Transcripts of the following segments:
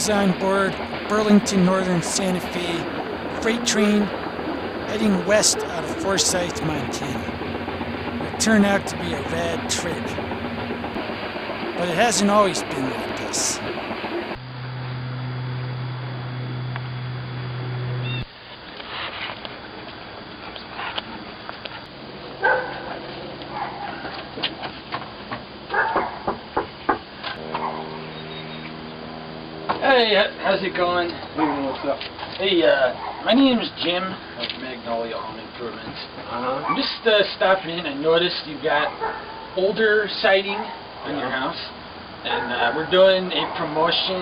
was on board Burlington Northern Santa Fe freight train heading west out of Forsyth, Montana. It turned out to be a rad trip, but it hasn't always been like this. Hey, how's it going? What's up? Hey, my name is Jim of Magnolia Home Improvements. I'm just stopping in. I noticed you've got older siding on your house, and we're doing a promotion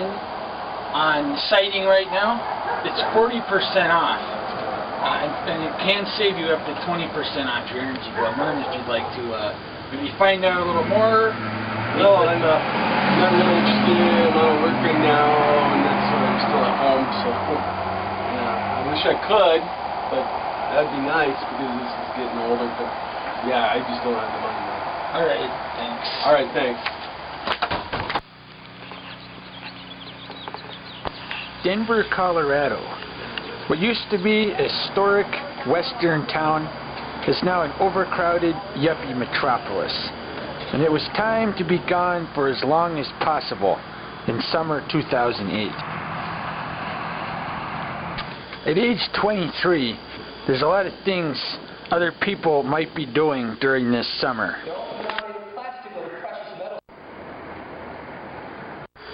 on siding right now. It's 40% off, and it can save you up to 20% off your energy bill. I'm wondering if you'd like to maybe find out a little more. No, I'm not really interested. I'm out of work right now, and that's why I'm still at home, so yeah, I wish I could, but that'd be nice because this is getting older, but yeah, I just don't have the money now. Alright, thanks. Alright, thanks. Denver, Colorado. What used to be a historic western town is now an overcrowded yuppie metropolis. And it was time to be gone for as long as possible in summer 2008. At age 23, there's a lot of things other people might be doing during this summer.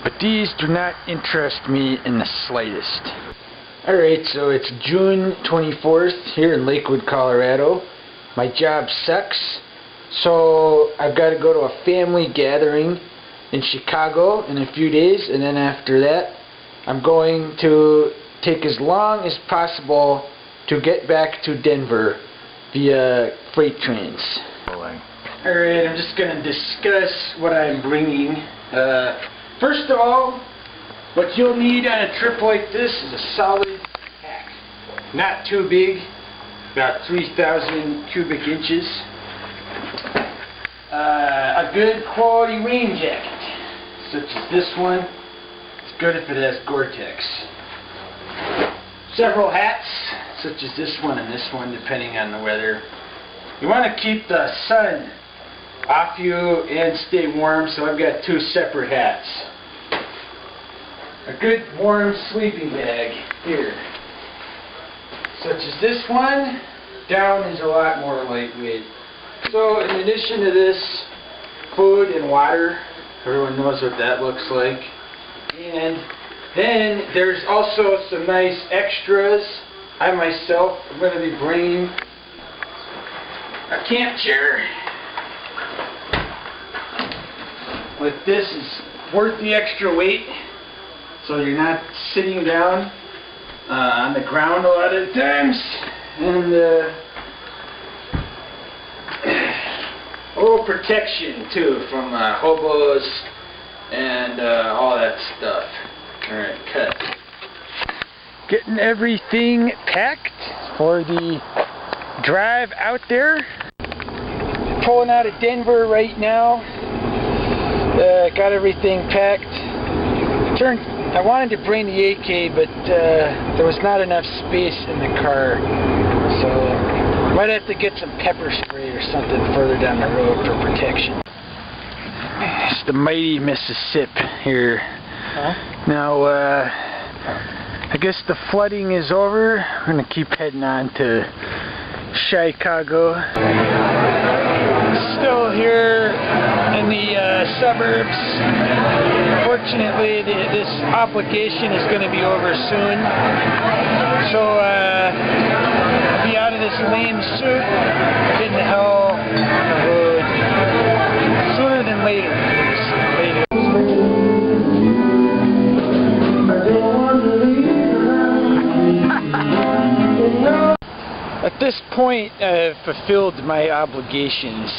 But these do not interest me in the slightest. Alright, so it's June 24th here in Lakewood, Colorado. My job sucks. So I've got to go to a family gathering in Chicago in a few days, and then after that I'm going to take as long as possible to get back to Denver via freight trains. Alright, I'm just going to discuss what I'm bringing. First of all, what you'll need on a trip like this is a solid pack. Not too big, about 3,000 cubic inches. A good quality rain jacket, such as this one. It's good if it has Gore-Tex. Several hats, such as this one and this one, depending on the weather. You want to keep the sun off you and stay warm, so I've got two separate hats. A good warm sleeping bag here, such as this one. Down is a lot more lightweight. So in addition to this, food and water. Everyone knows what that looks like. And then there's also some nice extras. I myself am going to be bringing a camp chair. Like this is worth the extra weight, so you're not sitting down on the ground a lot of times. And a little protection too from hobos and all that stuff. Alright, cut. Getting everything packed for the drive out there. Pulling out of Denver right now. Got everything packed. I wanted to bring the AK, but there was not enough space in the car, so might have to get some pepper spray or something further down the road for protection. It's the mighty Mississippi here. Huh? Now, I guess the flooding is over. I'm going to keep heading on to Chicago. Still here in the suburbs. Fortunately, this obligation is going to be over soon. So, I'll be out of this lame suit, getting the hell on the road sooner than later. At this point, I've fulfilled my obligations.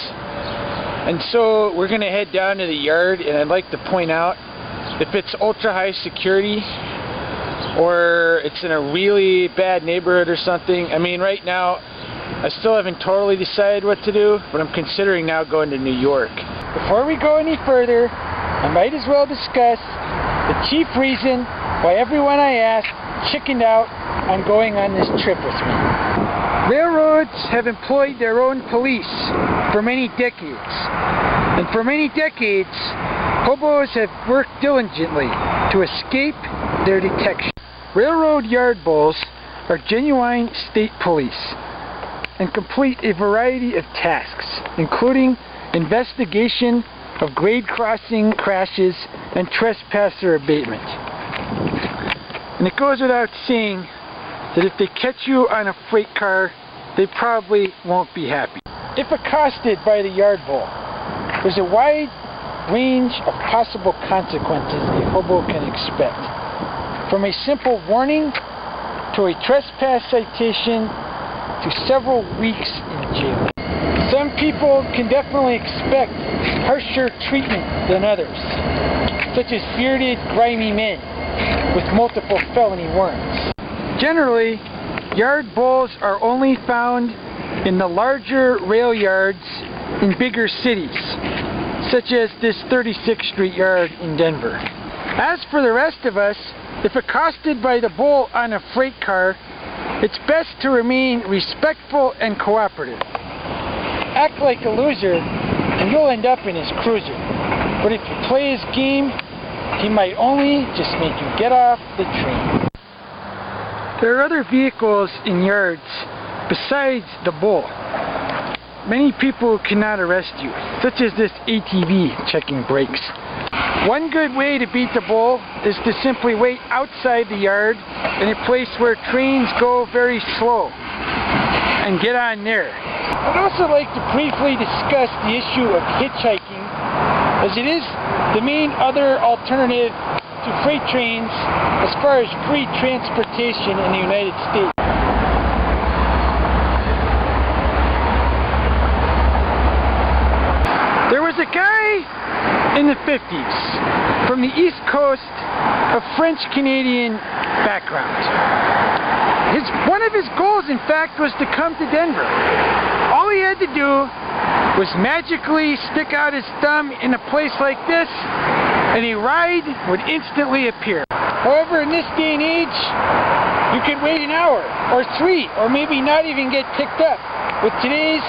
And so we're going to head down to the yard, and I'd like to point out, if it's ultra high security or it's in a really bad neighborhood or something, I mean right now I still haven't totally decided what to do, but I'm considering now going to New York. Before we go any further, I might as well discuss the chief reason why everyone I asked chickened out on going on this trip with me. Railroads have employed their own police for many decades, and for many decades, hobos have worked diligently to escape their detection. Railroad yard bulls are genuine state police and complete a variety of tasks, including investigation of grade crossing crashes and trespasser abatement. And it goes without saying that if they catch you on a freight car, they probably won't be happy. If accosted by the yard bull, there's a wide range of possible consequences a hobo can expect. From a simple warning to a trespass citation to several weeks in jail. Some people can definitely expect harsher treatment than others, such as bearded, grimy men with multiple felony warrants. Generally, yard bulls are only found in the larger rail yards in bigger cities, such as this 36th Street yard in Denver. As for the rest of us, if accosted by the bull on a freight car, it's best to remain respectful and cooperative. Act like a loser, and you'll end up in his cruiser. But if you play his game, he might only just make you get off the train. There are other vehicles in yards besides the bull. Many people cannot arrest you, such as this ATV checking brakes. One good way to beat the bull is to simply wait outside the yard in a place where trains go very slow and get on there. I'd also like to briefly discuss the issue of hitchhiking, as it is the main other alternative to freight trains as far as free transportation in the United States. There was a guy in the 50s from the East Coast of French-Canadian background. One of his goals, in fact, was to come to Denver. All he had to do was magically stick out his thumb in a place like this, and a ride would instantly appear. However, in this day and age, you could wait an hour, or 3, or maybe not even get picked up with today's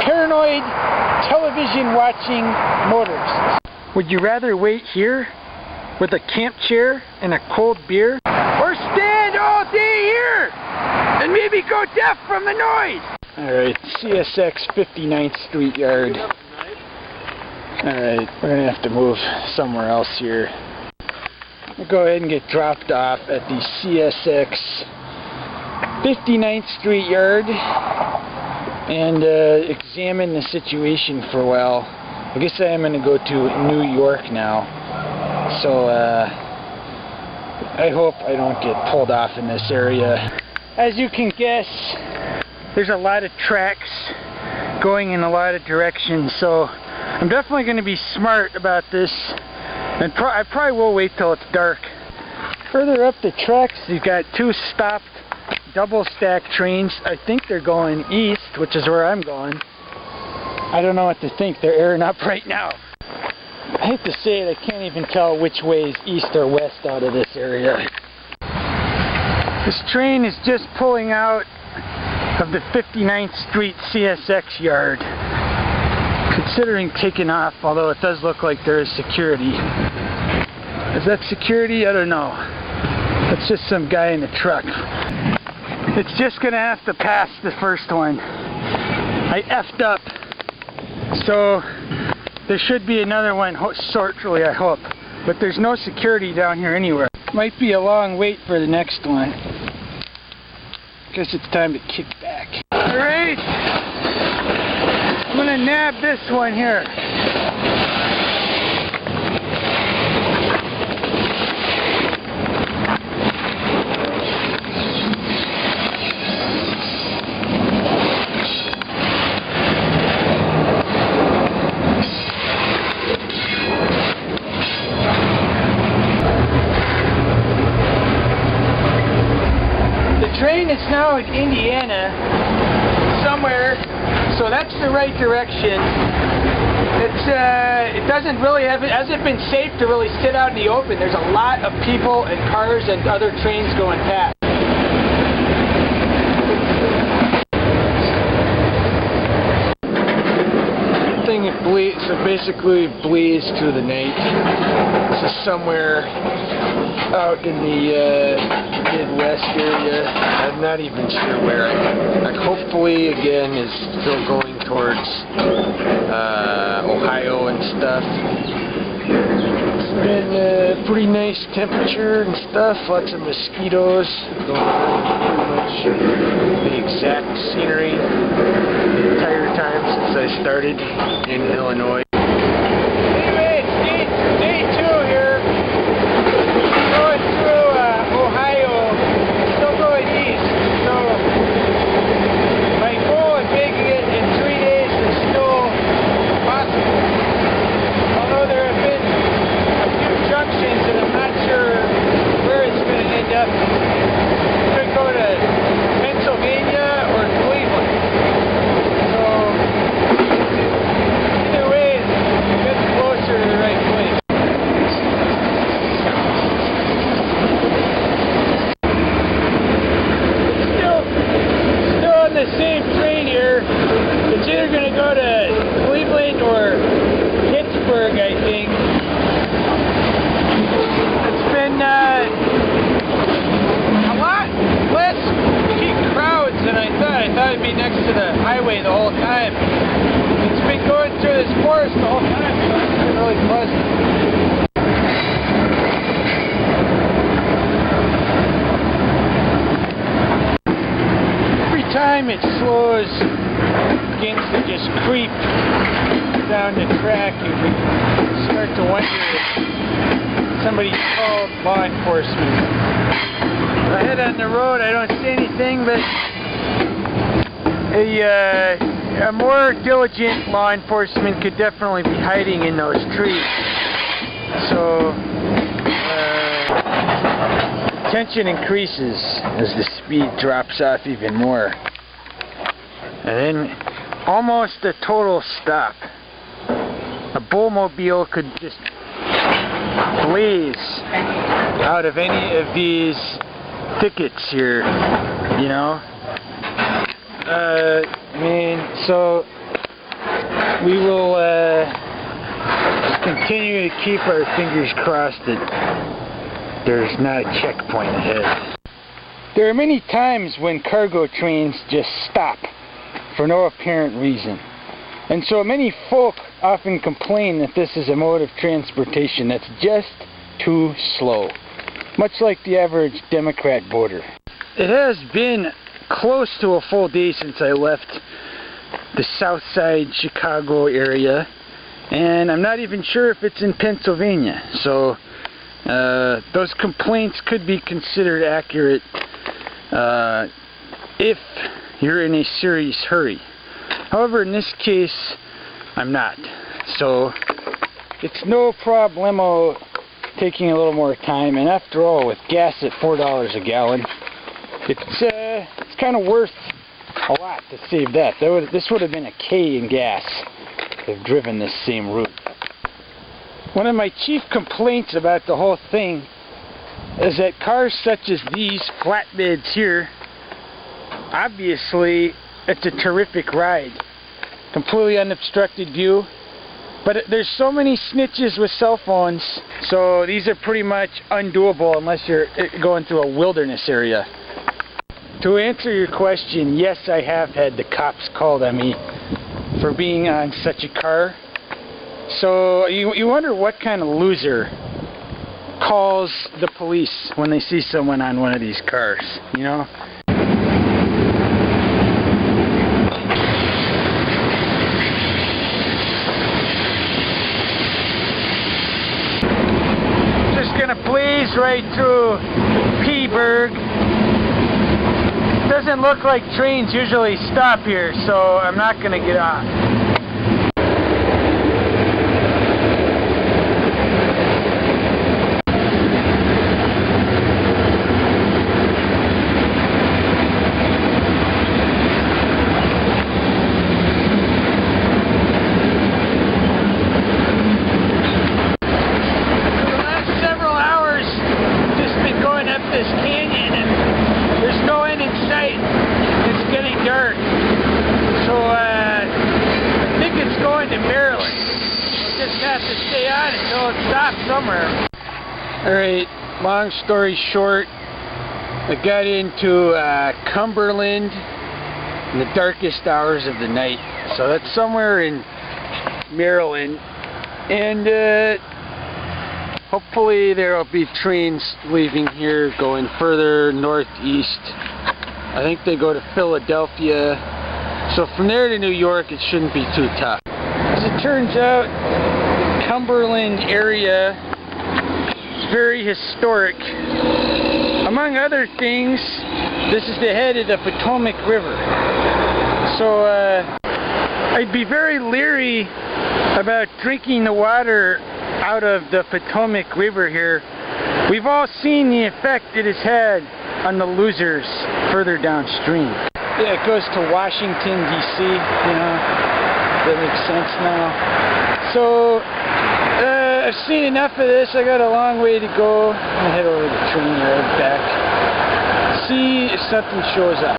paranoid television-watching motorists. Would you rather wait here with a camp chair and a cold beer, or stand all day here and maybe go deaf from the noise? Alright, CSX 59th Street Yard. Alright, we're going to have to move somewhere else here. We'll go ahead and get dropped off at the CSX 59th Street Yard and examine the situation for a while. I guess I am going to go to New York now. So I hope I don't get pulled off in this area. As you can guess, there's a lot of tracks going in a lot of directions, so I'm definitely going to be smart about this, and I probably will wait till it's dark. Further up the tracks, you've got 2 stopped double stack trains. I think they're going east, which is where I'm going. I don't know what to think. They're airing up right now. I hate to say it, I can't even tell which way is east or west out of this area. This train is just pulling out of the 59th Street CSX yard, considering taking off, although it does look like there is security. Is that security? I don't know. That's just some guy in a truck. It's just gonna have to pass the first one. I effed up, so there should be another one shortly, I hope. But there's no security down here anywhere. Might be a long wait for the next one. Guess it's time to kick back. Alright, I'm gonna nab this one here. Train is now in Indiana somewhere, so that's the right direction. It doesn't really hasn't been safe to really sit out in the open. There's a lot of people and cars and other trains going past. So basically bleeds through the night. This is somewhere out in the Midwest area. I'm not even sure where. Like hopefully again is still going towards Ohio and stuff. It's been a pretty nice temperature and stuff. Lots of mosquitoes. Pretty much the exact scenery the entire time since I started in Illinois. Anyway, it's day 2 here. Going through Ohio, still going east. So my goal of making it in 3 days is still possible. Although there have been a few junctions and I'm not sure where it's going to end up. It's going to go to Pennsylvania or Cleveland. So either way, it's getting closer to the right place. Still on the same train here. It's either going to go to Cleveland or Pittsburgh, I think. It's been a lot less peak crowds than I thought. I thought it'd be next to the highway the whole time. It's been going through this forest the whole time, so it's been really pleasant. Every time it slows, begins to just creep down the track, you start to wonder if somebody called law enforcement. Ahead on the road, I don't see anything, but a more diligent law enforcement could definitely be hiding in those trees. So tension increases as the speed drops off even more. And then almost a total stop. A bullmobile could just blaze out of any of these thickets here, you know. So we will just continue to keep our fingers crossed that there's not a checkpoint ahead. There are many times when cargo trains just stop for no apparent reason. And so many folk often complain that this is a mode of transportation that's just too slow. Much like the average Democrat voter. It has been close to a full day since I left the South Side Chicago area, and I'm not even sure if it's in Pennsylvania. So those complaints could be considered accurate if you're in a serious hurry. However, in this case, I'm not. So it's no problemo taking a little more time, and after all, with gas at $4 a gallon, it's kind of worth a lot to save that. This would have been a K in gas to have driven this same route. One of my chief complaints about the whole thing is that cars such as these flatbeds here, obviously it's a terrific ride. Completely unobstructed view. But there's so many snitches with cell phones, so these are pretty much undoable unless you're going through a wilderness area. To answer your question, yes, I have had the cops called on me for being on such a car. So you wonder what kind of loser calls the police when they see someone on one of these cars, you know? Gonna blaze right through Pittsburgh. Doesn't look like trains usually stop here, so I'm not gonna get off. have to stay on until it stops somewhere. Alright, long story short, I got into Cumberland in the darkest hours of the night. So that's somewhere in Maryland. And hopefully there will be trains leaving here going further northeast. I think they go to Philadelphia. So from there to New York, it shouldn't be too tough. As it turns out, the Cumberland area is very historic. Among other things, this is the head of the Potomac River. So I'd be very leery about drinking the water out of the Potomac River here. We've all seen the effect it has had on the losers further downstream. Yeah, it goes to Washington, D.C., you know, that makes sense now. So, I've seen enough of this. I got a long way to go. I'm gonna head over to the train yard back. See if something shows up.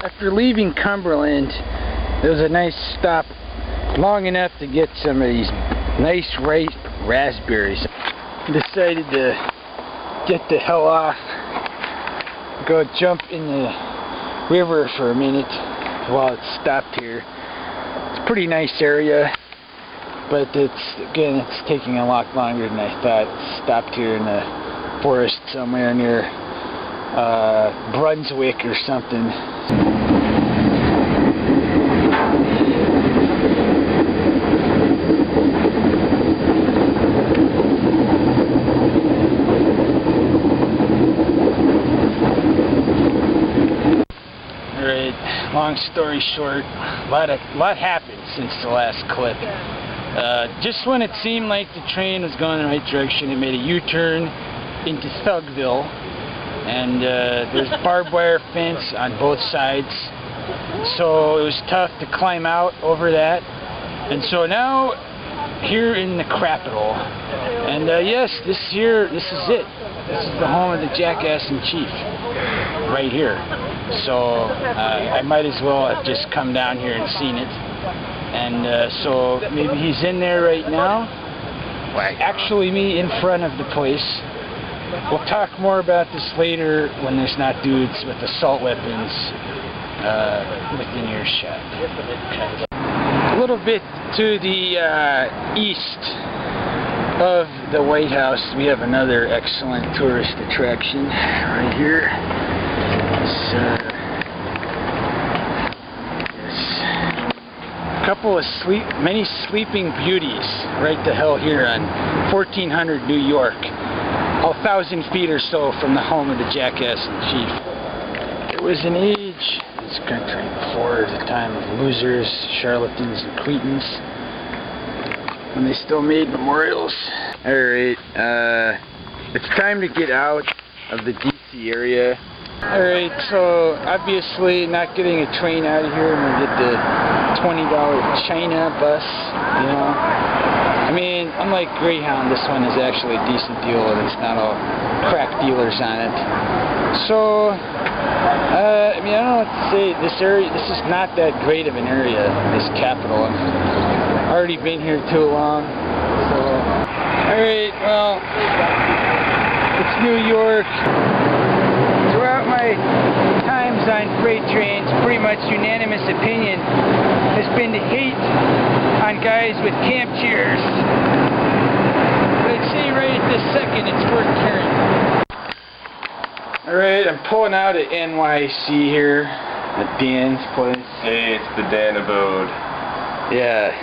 After leaving Cumberland, there was a nice stop long enough to get some of these nice ripe raspberries. I decided to get the hell off, go jump in the river for a minute while it stopped here. It's a pretty nice area, but it's taking a lot longer than I thought. It stopped here in the forest somewhere near Brunswick or something. Long story short, a lot happened since the last clip. Just when it seemed like the train was going in the right direction, it made a U-turn into Thugville, and there's barbed wire fence on both sides, so it was tough to climb out over that. And so now, here in the Capitol, and yes, this is it. This is the home of the Jackass in Chief, right here. So I might as well have just come down here and seen it. And so maybe he's in there right now. Actually, me in front of the place. We'll talk more about this later when there's not dudes with assault weapons within earshot. A little bit to the east of the White House, we have another excellent tourist attraction right here. Couple of many sleeping beauties right the hell here on 1400 New York, 1,000 feet or so from the home of the Jackass in Chief. There was an age in this country before the time of losers, charlatans, and cretins, when they still made memorials. Alright, it's time to get out of the DC area. Alright, so obviously not getting a train out of here. I'm going to get the $20 China bus, you know. I mean, unlike Greyhound, this one is actually a decent deal and it's not all crack dealers on it. So, I mean, I don't know what to say. This is not that great of an area, this Capitol. I've already been here too long. So, alright, well, it's New York. Throughout my times on freight trains, pretty much unanimous opinion has been to hate on guys with camp chairs. But I'd say right at this second it's worth carrying. Alright, I'm pulling out at NYC here, at Dan's place. Hey, it's the Dan Abode. Yeah,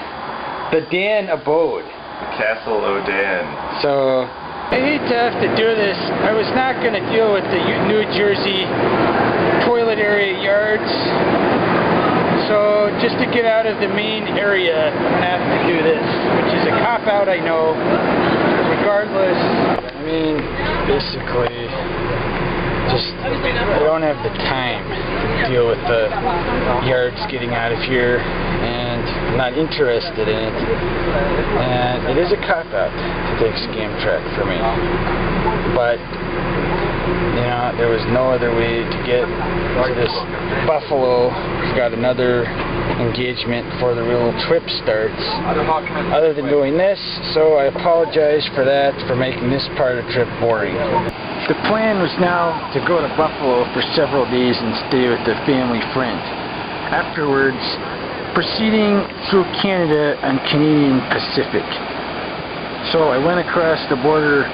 the Dan Abode. The Castle O'Dan. So, I hate to have to do this. I was not going to deal with the New Jersey toilet area yards. So just to get out of the main area, I'm going to have to do this, which is a cop-out, I know. Regardless, I mean, basically, I don't have the time to deal with the yards getting out of here. And I'm not interested in it. And it is a cop-out to take scam track for me. But, you know, there was no other way to get to this buffalo. We've got another engagement before the real trip starts, other than doing this, so I apologize for that, for making this part of the trip boring. The plan was now to go to Buffalo for several days and stay with a family friend. Afterwards, proceeding through Canada and Canadian Pacific. So I went across the border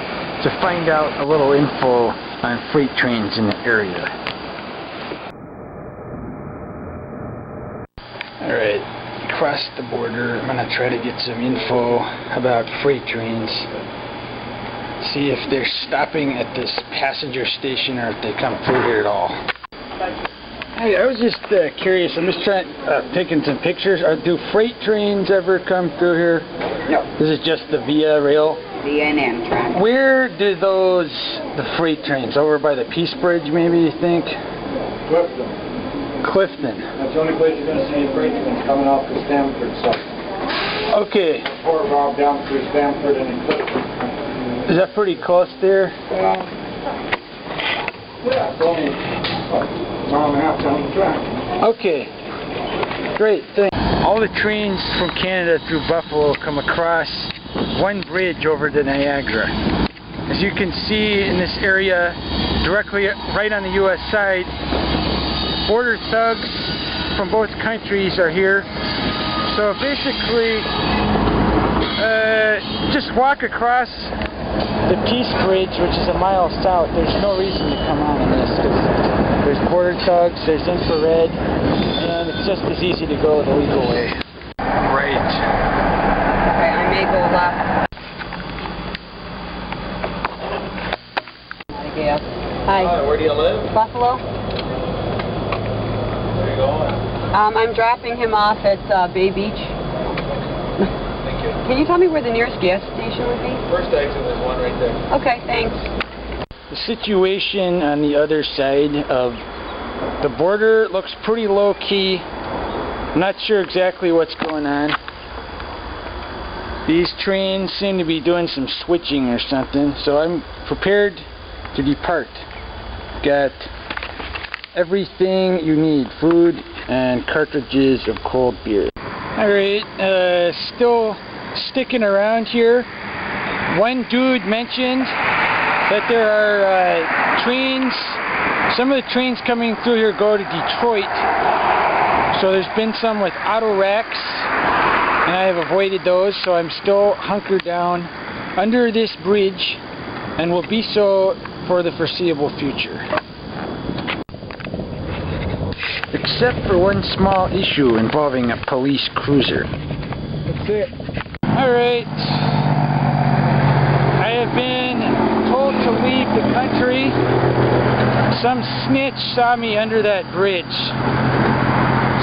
to find out a little info on freight trains in the area. Alright, across the border, I'm going to try to get some info about freight trains. See if they're stopping at this passenger station or if they come through here at all. Hey, I was just curious. I'm just taking some pictures. Do freight trains ever come through here? No. This is just the Via Rail? Via and Amtrak. Where do the freight trains? Over by the Peace Bridge, maybe, you think? Clifton. That's the only place you're going to see a freight train coming off the Stamford side. Okay. Or Rob down through Stamford and then Clifton. Is that pretty close there? Yeah, it's only a mile and a half down the track. Okay. Great, thanks. All the trains from Canada through Buffalo come across one bridge over the Niagara. As you can see in this area, directly right on the U.S. side, border thugs from both countries are here. So basically, just walk across the Peace Bridge, which is a mile south. There's no reason to come on in this, because there's border thugs, there's infrared, and it's just as easy to go the legal way. Right. Okay, I may go left. I guess. Hi. Where do you live? Buffalo. Where are you going? I'm dropping him off at Bay Beach. Thank you. Can you tell me where the nearest gas station would be? First exit, there's one right there. Okay, thanks. The situation on the other side of the border looks pretty low-key. I'm not sure exactly what's going on. These trains seem to be doing some switching or something, so I'm prepared to depart. Got everything you need, food and cartridges of cold beer. Alright, still sticking around here. One dude mentioned that there are trains, some of the trains coming through here go to Detroit. So there's been some with auto racks, and I have avoided those, so I'm still hunkered down under this bridge and will be so for the foreseeable future. Except for one small issue involving a police cruiser. That's it. Alright. I have been told to leave the country. Some snitch saw me under that bridge.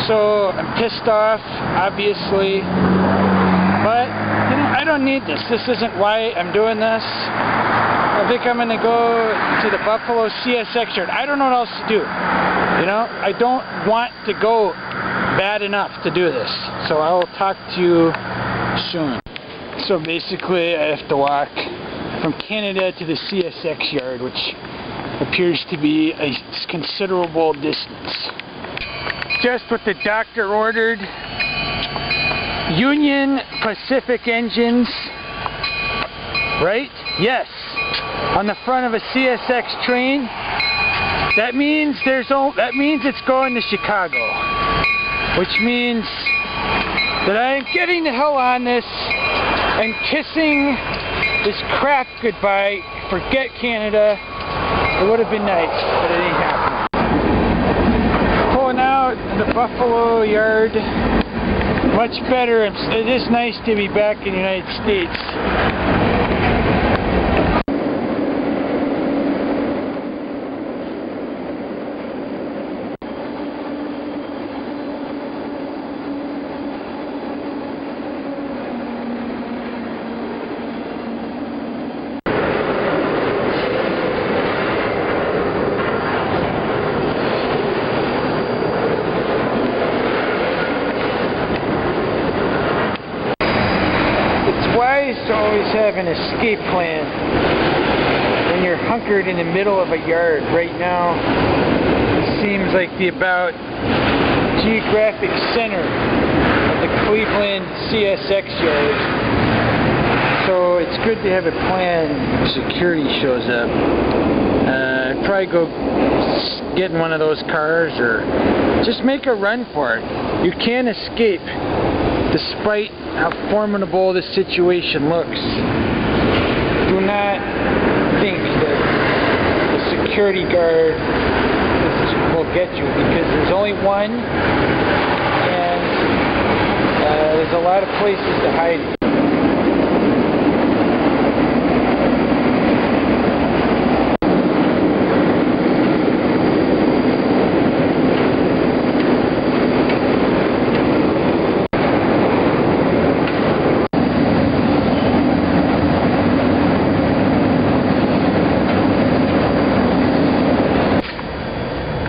So I'm pissed off, obviously. But, you know, I don't need this. This isn't why I'm doing this. I think I'm going to go to the Buffalo CSX yard. I don't know what else to do. You know, I don't want to go bad enough to do this. So I will talk to you soon. So basically I have to walk from Canada to the CSX yard, which appears to be a considerable distance. Just what the doctor ordered. Union Pacific engines. Right? Yes. On the front of a CSX train. That means it's going to Chicago. Which means that I am getting the hell on this and kissing this crap goodbye. Forget Canada. It would have been nice, but it ain't happening. Pulling out the Buffalo yard. Much better. It is nice to be back in the United States. to always have an escape plan when you're hunkered in the middle of a yard. Right now, it seems like the about geographic center of the Cleveland CSX yard. So it's good to have a plan if security shows up. I'd probably go get in one of those cars or just make a run for it. You can escape despite how formidable this situation looks. Do not think that the security guard will get you, because there's only one, and there's a lot of places to hide.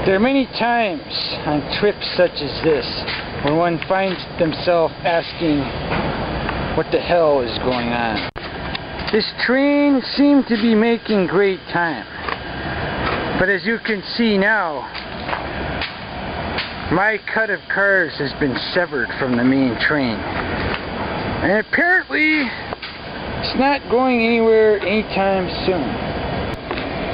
There are many times on trips such as this when one finds themselves asking what the hell is going on. This train seemed to be making great time, but as you can see now, my cut of cars has been severed from the main train, and apparently it's not going anywhere anytime soon.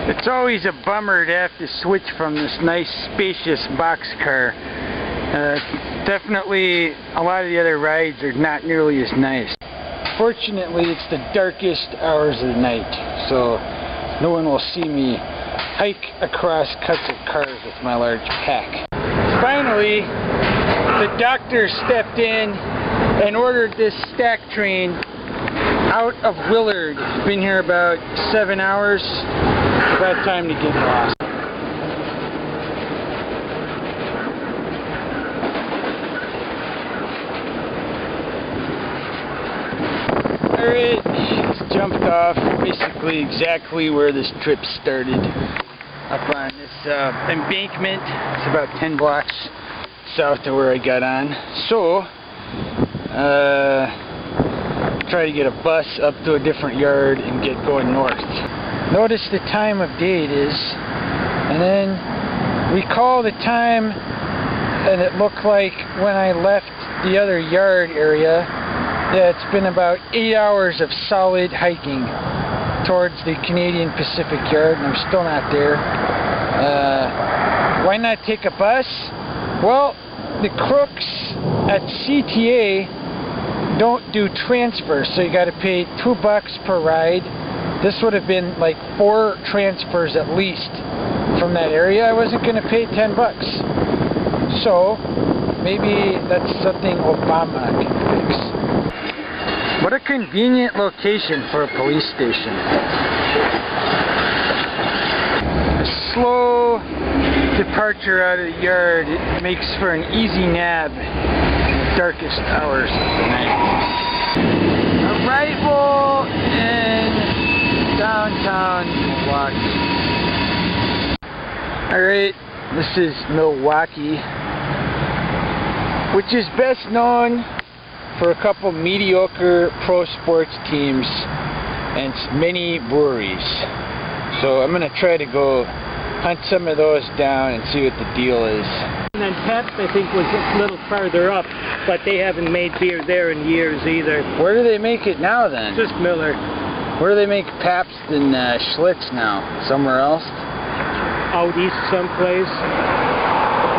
It's always a bummer to have to switch from this nice spacious boxcar. Definitely a lot of the other rides are not nearly as nice. Fortunately, it's the darkest hours of the night, so no one will see me hike across cuts of cars with my large pack. Finally, the doctor stepped in and ordered this stack train out of Willard. It's been here about 7 hours. About time to get lost. Alright, it's jumped off basically exactly where this trip started. Up on this embankment. It's about 10 blocks south of where I got on. So, try to get a bus up to a different yard and get going north. Notice the time of day it is, and then recall the time and it looked like when I left the other yard area. Yeah, it's been about 8 hours of solid hiking towards the Canadian Pacific yard, and I'm still not there. Why not take a bus? Well, the crooks at CTA don't do transfers, so you got to pay $2 per ride. This would have been like 4 transfers at least from that area. I wasn't going to pay $10. So maybe that's something Obama can fix. What a convenient location for a police station. A slow departure out of the yard, it makes for an easy nab in the darkest hours of the night. Arrival in downtown Milwaukee. Alright, this is Milwaukee, which is best known for a couple mediocre pro sports teams and many breweries. So I'm going to try to go hunt some of those down and see what the deal is. And Pabst, I think, was a little farther up, but they haven't made beer there in years either. Where do they make it now then? Just Miller. Where do they make Pabst and Schlitz now? Somewhere else? Out east someplace.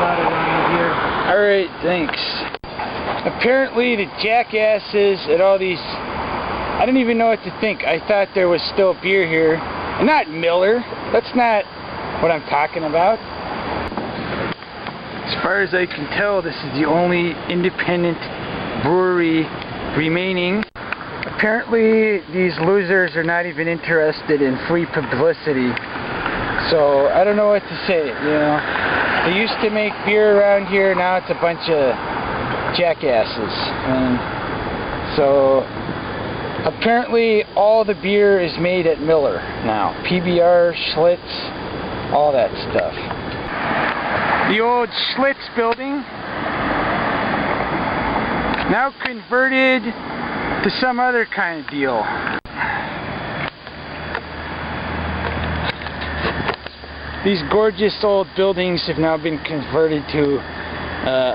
Not around here. Alright, thanks. Apparently the jackasses at all these... I didn't even know what to think. I thought there was still beer here. And not Miller. That's not what I'm talking about. As far as I can tell, this is the only independent brewery remaining. Apparently these losers are not even interested in free publicity. So I don't know what to say, you know. They used to make beer around here, now it's a bunch of jackasses. And so apparently all the beer is made at Miller now. PBR, Schlitz, all that stuff. The old Schlitz building, now converted to some other kind of deal. These gorgeous old buildings have now been converted to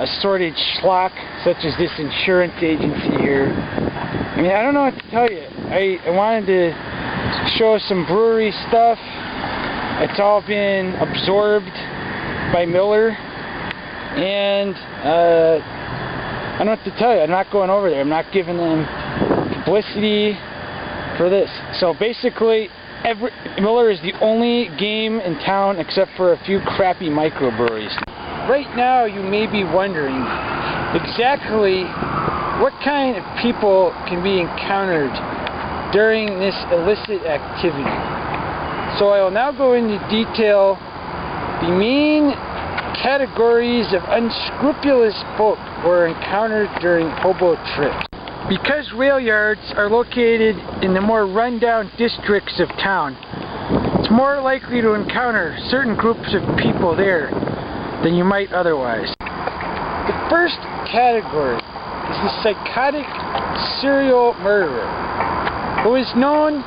assorted schlock, such as this insurance agency here. I mean, I don't know what to tell you. I wanted to show some brewery stuff. It's all been absorbed by Miller, and I don't know what to tell you. I'm not going over there. I'm not giving them publicity for this. So basically, Miller is the only game in town except for a few crappy microbreweries. Right now, you may be wondering exactly what kind of people can be encountered during this illicit activity. So I will now go into detail the main categories of unscrupulous folk were encountered during hobo trips. Because rail yards are located in the more rundown districts of town, it's more likely to encounter certain groups of people there than you might otherwise. The first category is the psychotic serial murderer, who is known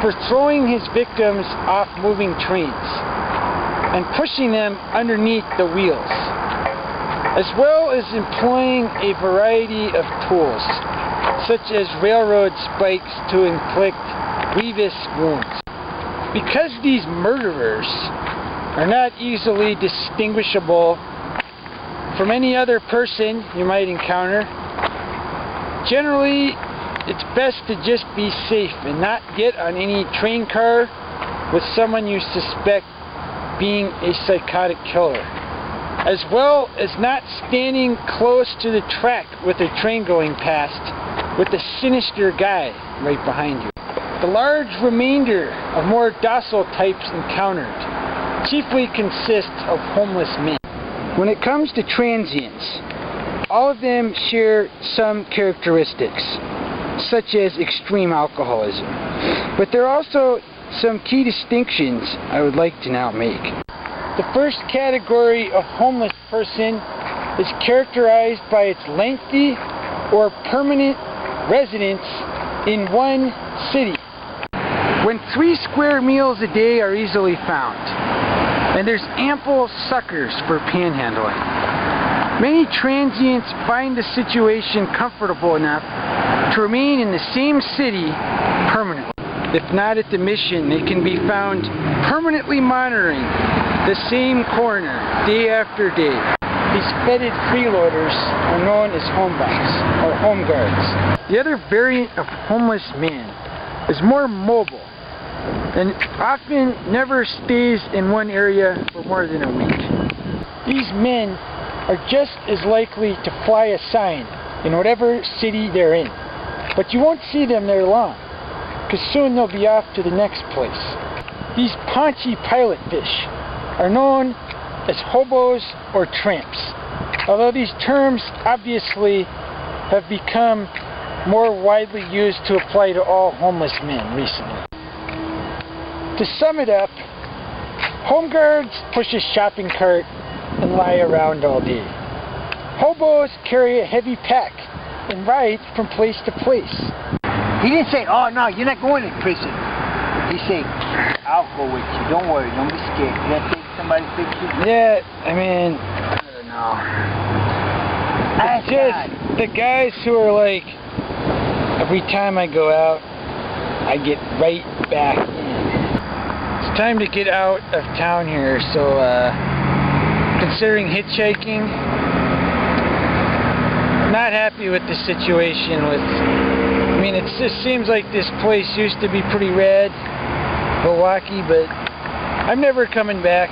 for throwing his victims off moving trains and pushing them underneath the wheels, as well as employing a variety of tools, such as railroad spikes to inflict grievous wounds. Because these murderers are not easily distinguishable from any other person you might encounter, generally it's best to just be safe and not get on any train car with someone you suspect being a psychotic killer, as well as not standing close to the track with a train going past with a sinister guy right behind you. The large remainder of more docile types encountered chiefly consist of homeless men. When it comes to transients, all of them share some characteristics, such as extreme alcoholism. But there are also some key distinctions I would like to now make. The first category of homeless person is characterized by its lengthy or permanent residence in one city. When 3 square meals a day are easily found, and there's ample suckers for panhandling, many transients find the situation comfortable enough to remain in the same city permanently. If not at the mission, they can be found permanently monitoring the same corner day after day. These fetid freeloaders are known as homebucks or home guards. The other variant of homeless man is more mobile and often never stays in one area for more than a week. These men are just as likely to fly a sign in whatever city they're in, but you won't see them there long, because soon they'll be off to the next place. These paunchy pilotfish are known as hobos or tramps, although these terms obviously have become more widely used to apply to all homeless men recently. To sum it up, home guards push a shopping cart and lie around all day. Hobos carry a heavy pack and ride from place to place. He didn't say, oh no, you're not going to prison. He said, I'll go with you. Don't worry, don't be scared. Did that take somebody to fix you? Yeah, I mean, I don't know. It's just the guys who are like, every time I go out, I get right back in. It's time to get out of town here, so considering hitchhiking, I'm not happy with the situation with, I mean, it just seems like this place used to be pretty rad, Milwaukee, but I'm never coming back.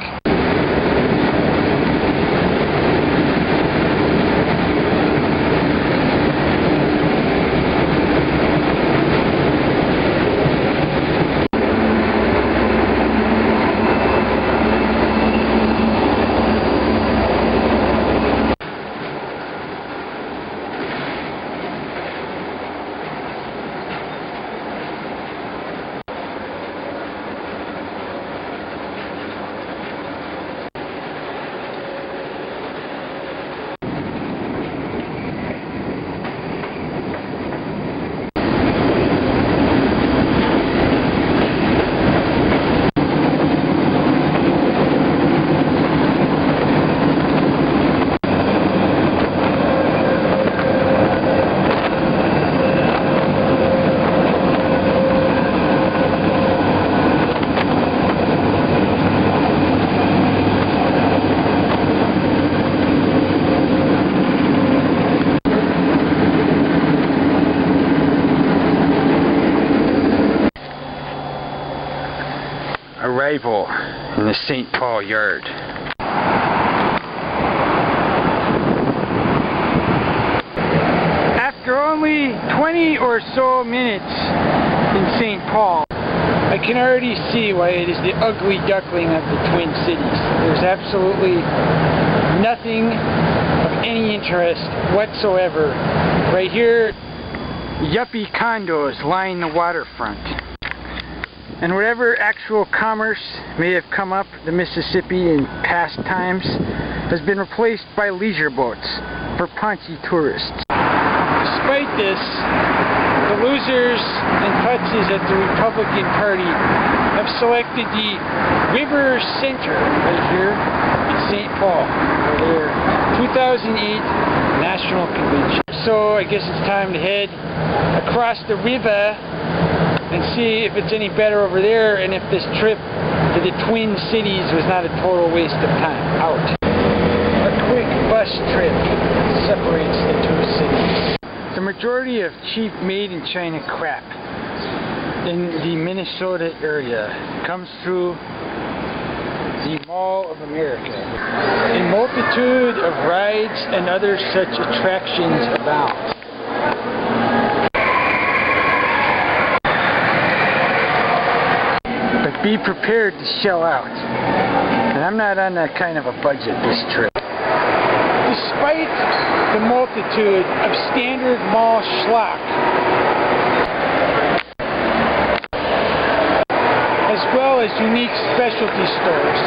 arrival in the St. Paul yard. After only 20 or so minutes in St. Paul, I can already see why it is the ugly duckling of the Twin Cities. There's absolutely nothing of any interest whatsoever. Right here, yuppie condos line the waterfront. And whatever actual commerce may have come up the Mississippi in past times has been replaced by leisure boats for paunchy tourists. Despite this, the losers and putzes at the Republican Party have selected the River Center right here in St. Paul for their 2008 National Convention. So I guess it's time to head across the river and see if it's any better over there, and if this trip to the Twin Cities was not a total waste of time. Out. A quick bus trip separates the two cities. The majority of cheap made-in-China crap in the Minnesota area comes through the Mall of America. A multitude of rides and other such attractions abound. But be prepared to shell out. And I'm not on that kind of a budget this trip. Despite the multitude of standard mall schlock, as well as unique specialty stores,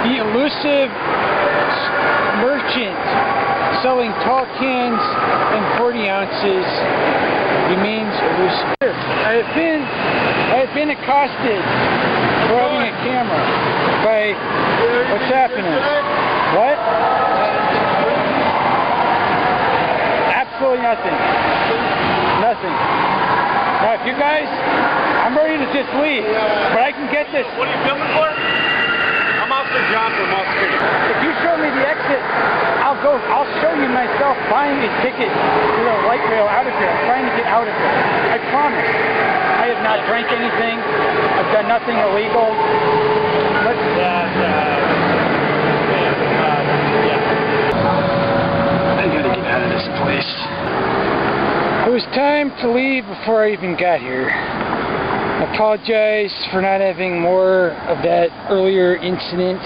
the elusive merchant selling tall cans and 40 ounces remains elusive. I have been accosted for having a camera by, what's happening? What? Absolutely nothing. Nothing. Now if you guys, I'm ready to just leave, but I can get this. What are you filming for? I'm Officer John from Mall Street. If you show me the exit, I'll show you myself buying a ticket to the light rail out of here. I'm trying to get out of here. I promise. I have not drank anything. I've done nothing illegal. What's that? I gotta get out of this place. It was time to leave before I even got here. I apologize for not having more of that earlier incident.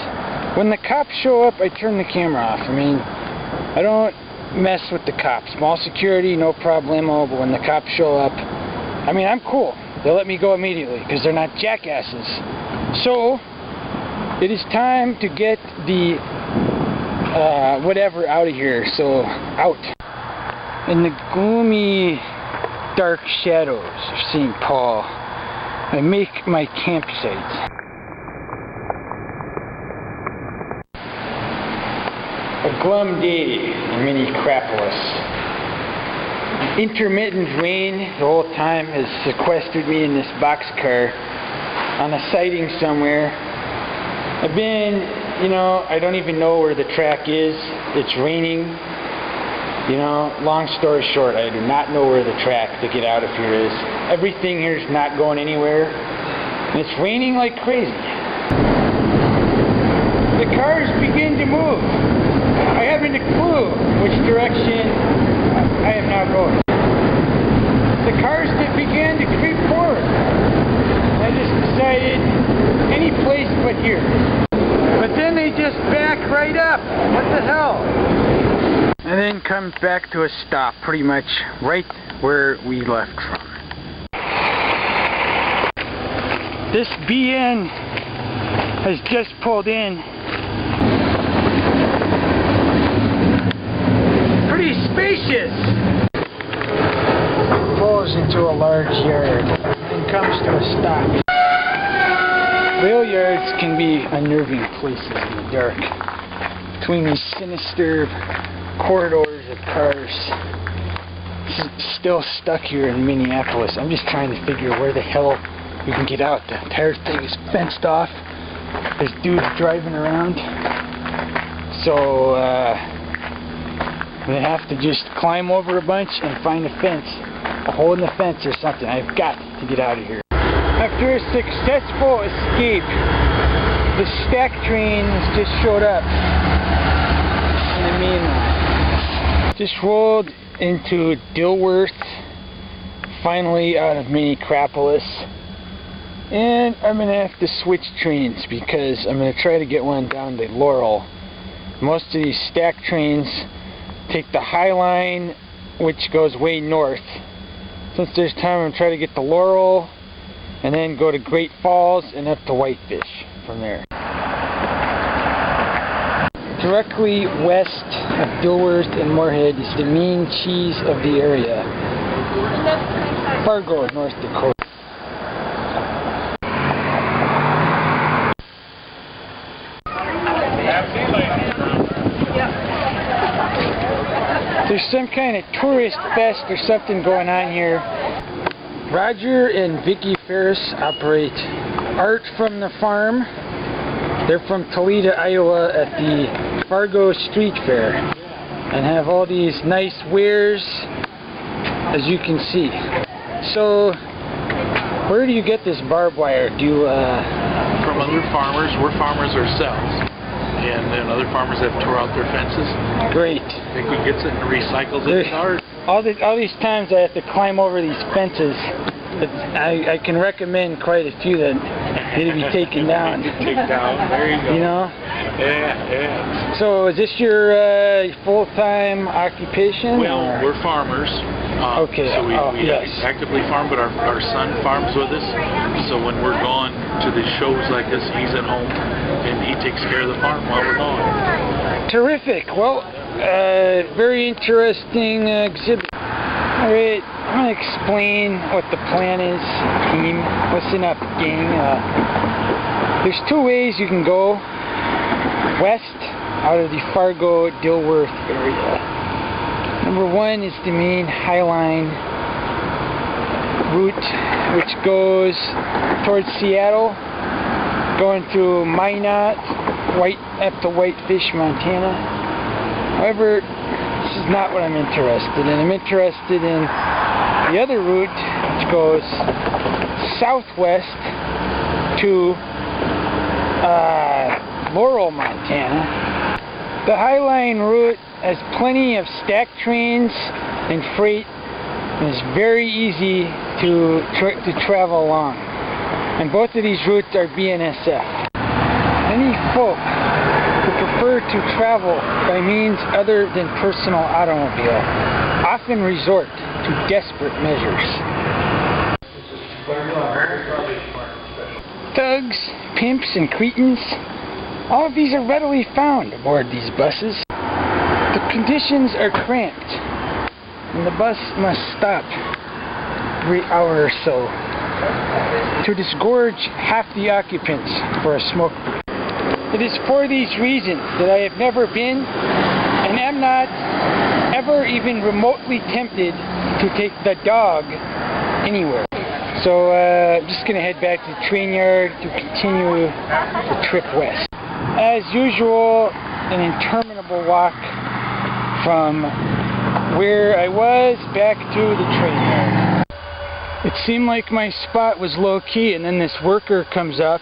When the cops show up, I turn the camera off. I mean, I don't mess with the cops. Mall security, no problemo, but when the cops show up, I mean, I'm cool. They'll let me go immediately because they're not jackasses. So, it is time to get the whatever out of here. So, out. In the gloomy, dark shadows of St. Paul, I make my campsite. A glum day in Minneapolis. Intermittent rain the whole time has sequestered me in this boxcar on a siding somewhere. I've been, I don't even know where the track is. It's raining. Long story short, I do not know where the track to get out of here is. Everything here is not going anywhere. And it's raining like crazy. The cars begin to move. I haven't a clue which direction I am now going. The cars began to creep forward. I just decided any place but here. But then they just back right up. What the hell? And then comes back to a stop, pretty much right where we left from. This BN has just pulled in. Pretty spacious. Pulls into a large yard and comes to a stop. Rail yards can be unnerving places in the dark. Between these sinister corridors of cars. Still stuck here in Minneapolis. I'm just trying to figure where the hell we can get out. The entire thing is fenced off. There's dudes driving around. So, we have to just climb over a bunch and find a fence a hole in the fence or something. I've got to get out of here. After a successful escape, the stack train has just showed up on the main line. Just rolled into Dilworth, finally out of Minneapolis. And I'm going to have to switch trains because I'm going to try to get one down to Laurel. Most of these stack trains take the High Line, which goes way north. Since there's time, I'm going to try to get to Laurel and then go to Great Falls and up to Whitefish from there. Directly west of Dilworth and Moorhead is the main cheese of the area, Fargo, North Dakota. There's some kind of tourist fest or something going on here. Roger and Vicki Ferris operate Art from the Farm. They're from Toledo, Iowa at the Fargo Street Fair and have all these nice wares, as you can see. So, where do you get this barbed wire? Do you, From other farmers. We're farmers ourselves. And then other farmers have tore out their fences. Great. They could get it and recycles it. All these times I have to climb over these fences. I can recommend quite a few that need to be taken down. Take down. There you go. You know? Yeah. So is this your full-time occupation? Well, or? we're farmers. Okay. So we yes. actively farm, but our son farms with us. So when we're gone to the shows like this, he's at home and he takes care of the farm while we're gone. Terrific. Well, very interesting exhibit. All right, I'm going to explain what the plan is. Team, listen up, gang. There's two ways you can go west out of the Fargo Dilworth area. Number one is the main High Line route, which goes towards Seattle, going through Minot, up to Whitefish, Montana. However, this is not what I'm interested in. I'm interested in the other route, which goes southwest to Laurel, Montana. The High Line route has plenty of stack trains and freight and is very easy to travel along. And both of these routes are BNSF. Many folk who prefer to travel by means other than personal automobile often resort to desperate measures. Thugs, pimps, and cretins, all of these are readily found aboard these buses. The conditions are cramped, and the bus must stop every hour or so to disgorge half the occupants for a smoke break. It is for these reasons that I have never been and am not ever even remotely tempted to take the dog anywhere. So I'm just going to head back to the train yard to continue the trip west. As usual, an interminable walk from where I was back to the train yard. It seemed like my spot was low key, and then this worker comes up,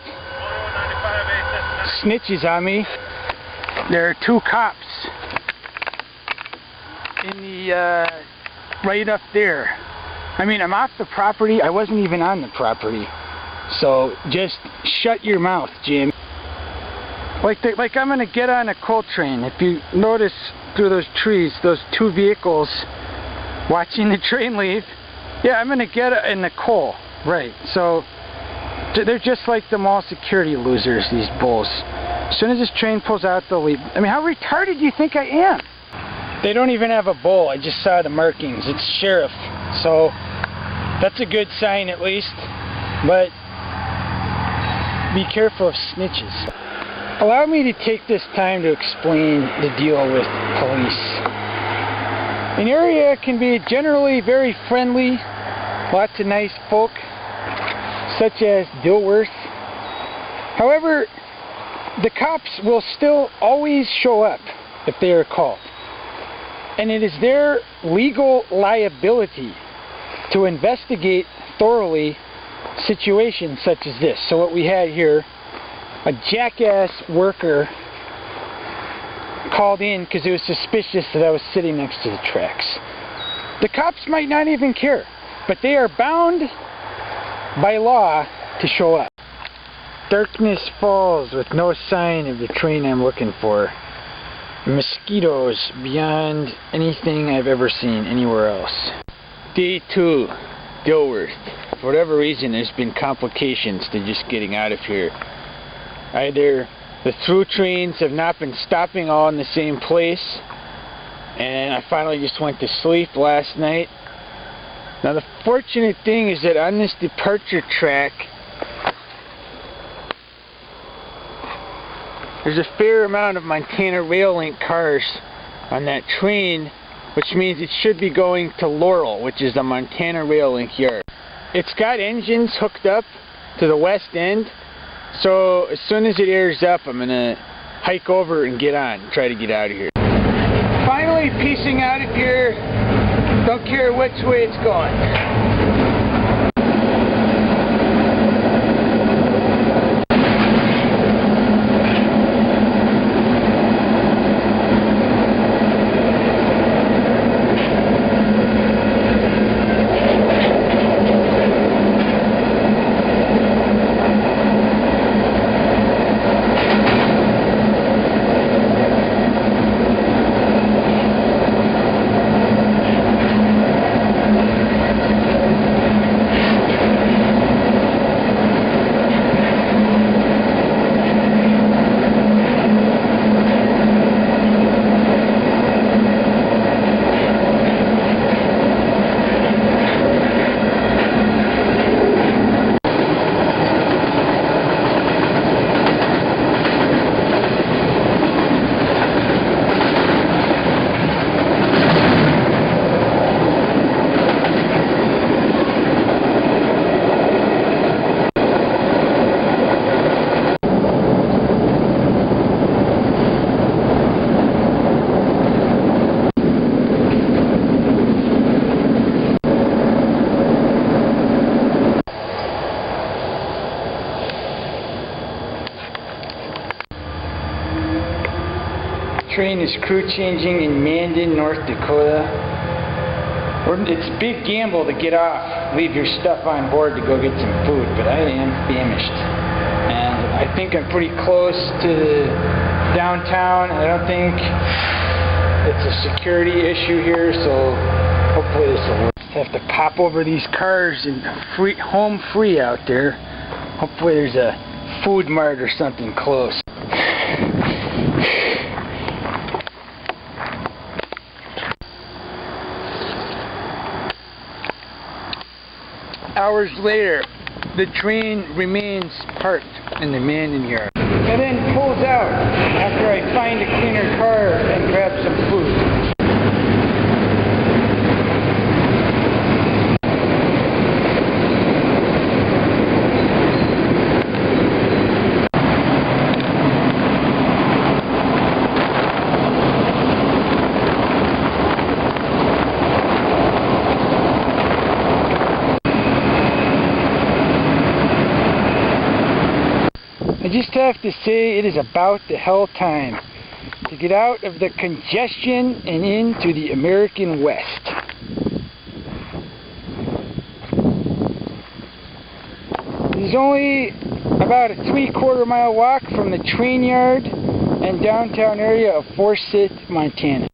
snitches on me. There are two cops in the right up there. I mean, I'm off the property. I wasn't even on the property. So just shut your mouth, Jim. Like I'm gonna get on a coal train. If you notice through those trees, those two vehicles watching the train leave. Yeah, I'm gonna get in the coal. Right. So they're just like the mall security losers, these bulls. As soon as this train pulls out, they'll leave. I mean, how retarded do you think I am? They don't even have a bull. I just saw the markings. It's sheriff. So that's a good sign at least. But be careful of snitches. Allow me to take this time to explain the deal with police. An area can be generally very friendly, lots of nice folk, such as Dilworth. However, the cops will still always show up if they are called. And it is their legal liability to investigate thoroughly situations such as this. So what we had here, a jackass worker called in because it was suspicious that I was sitting next to the tracks. The cops might not even care, but they are bound by law to show up. Darkness falls with no sign of the train I'm looking for. Mosquitoes beyond anything I've ever seen anywhere else. Day 2, Dilworth. For whatever reason, there's been complications to just getting out of here. Either the through trains have not been stopping all in the same place, and I finally just went to sleep last night. Now the fortunate thing is that on this departure track, there's a fair amount of Montana Rail Link cars on that train, which means it should be going to Laurel, which is the Montana Rail Link yard. It's got engines hooked up to the west end, so as soon as it airs up, I'm gonna hike over and get on and try to get out of here. Finally piecing out of here. Don't care which way it's going. Train is crew changing in Mandan, North Dakota. It's a big gamble to get off, leave your stuff on board to go get some food, but I am famished. And I think I'm pretty close to downtown. I don't think it's a security issue here, so hopefully this will work. Just have to pop over these cars and home free out there. Hopefully there's a food mart or something close. Hours later, the train remains parked in the Mandan yard, and then pulls out after I find a cleaner car and grab some food. I just have to say it is about the hell time to get out of the congestion and into the American West. It is only about a 3/4 mile walk from the train yard and downtown area of Forsyth, Montana.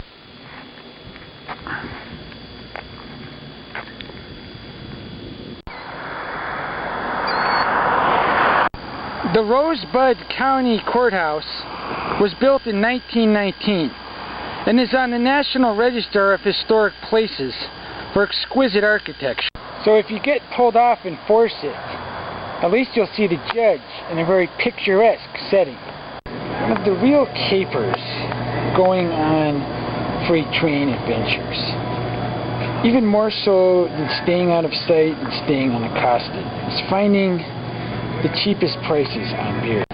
The Rosebud County Courthouse was built in 1919 and is on the National Register of Historic Places for exquisite architecture. So if you get pulled off in Forsyth, at least you'll see the judge in a very picturesque setting. One of the real capers going on freight train adventures. Even more so than staying out of sight and staying unaccosted, is finding the cheapest prices on beer.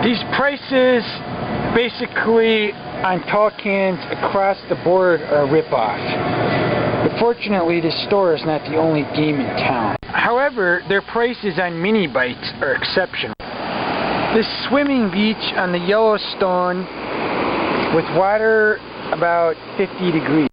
These prices basically on tall cans across the board are a rip-off. Fortunately, this store is not the only game in town. However, their prices on mini bites are exceptional. This swimming beach on the Yellowstone with water about 50 degrees.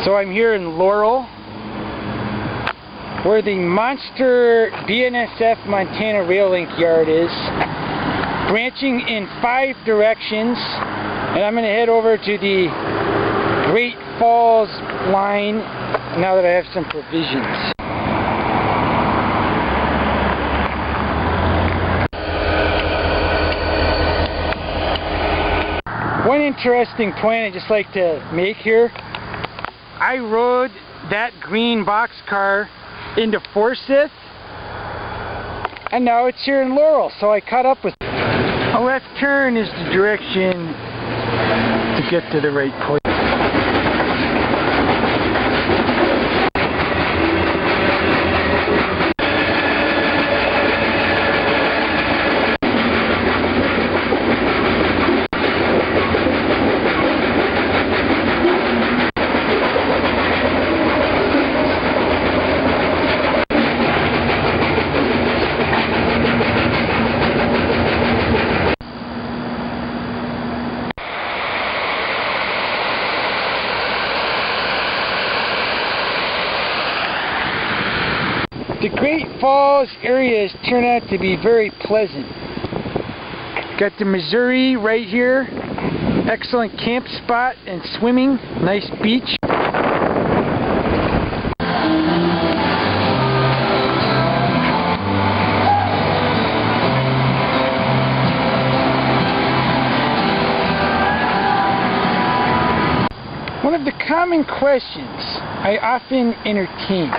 So I'm here in Laurel, where the monster BNSF Montana Rail Link yard is, branching in 5 directions, and I'm going to head over to the Great Falls line now that I have some provisions. One interesting point I'd just like to make here, I rode that green boxcar into Forsyth, and now it's here in Laurel, so I caught up with it. A left turn is the direction to get to the right place. The Great Falls area has turned out to be very pleasant. Got the Missouri right here, excellent camp spot and swimming, nice beach. One of the common questions I often entertain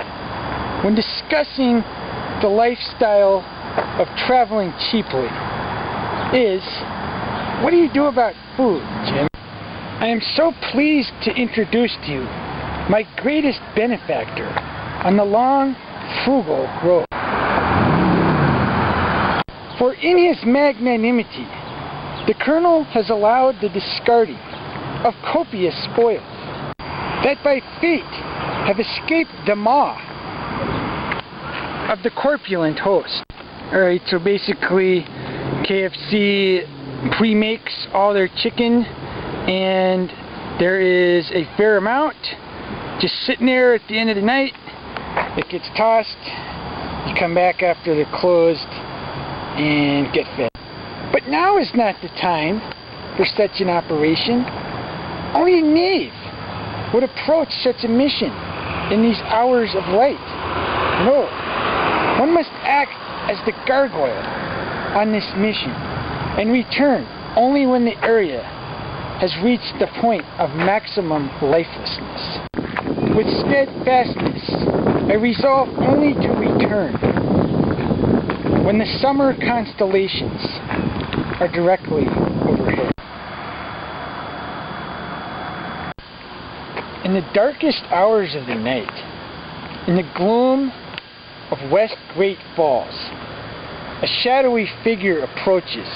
when discussing the lifestyle of traveling cheaply is, what do you do about food, Jim? I am so pleased to introduce to you my greatest benefactor on the long, frugal road. For in his magnanimity, the Colonel has allowed the discarding of copious spoils that by fate have escaped the maw of the corpulent host. Alright, so basically KFC pre-makes all their chicken and there is a fair amount just sitting there at the end of the night. It gets tossed, you come back after they're closed and get fed. But now is not the time for such an operation. Only a knave would approach such a mission in these hours of light. No, one must act as the gargoyle on this mission and return only when the area has reached the point of maximum lifelessness. With steadfastness, I resolve only to return when the summer constellations are directly overhead. In the darkest hours of the night, in the gloom of West Great Falls, a shadowy figure approaches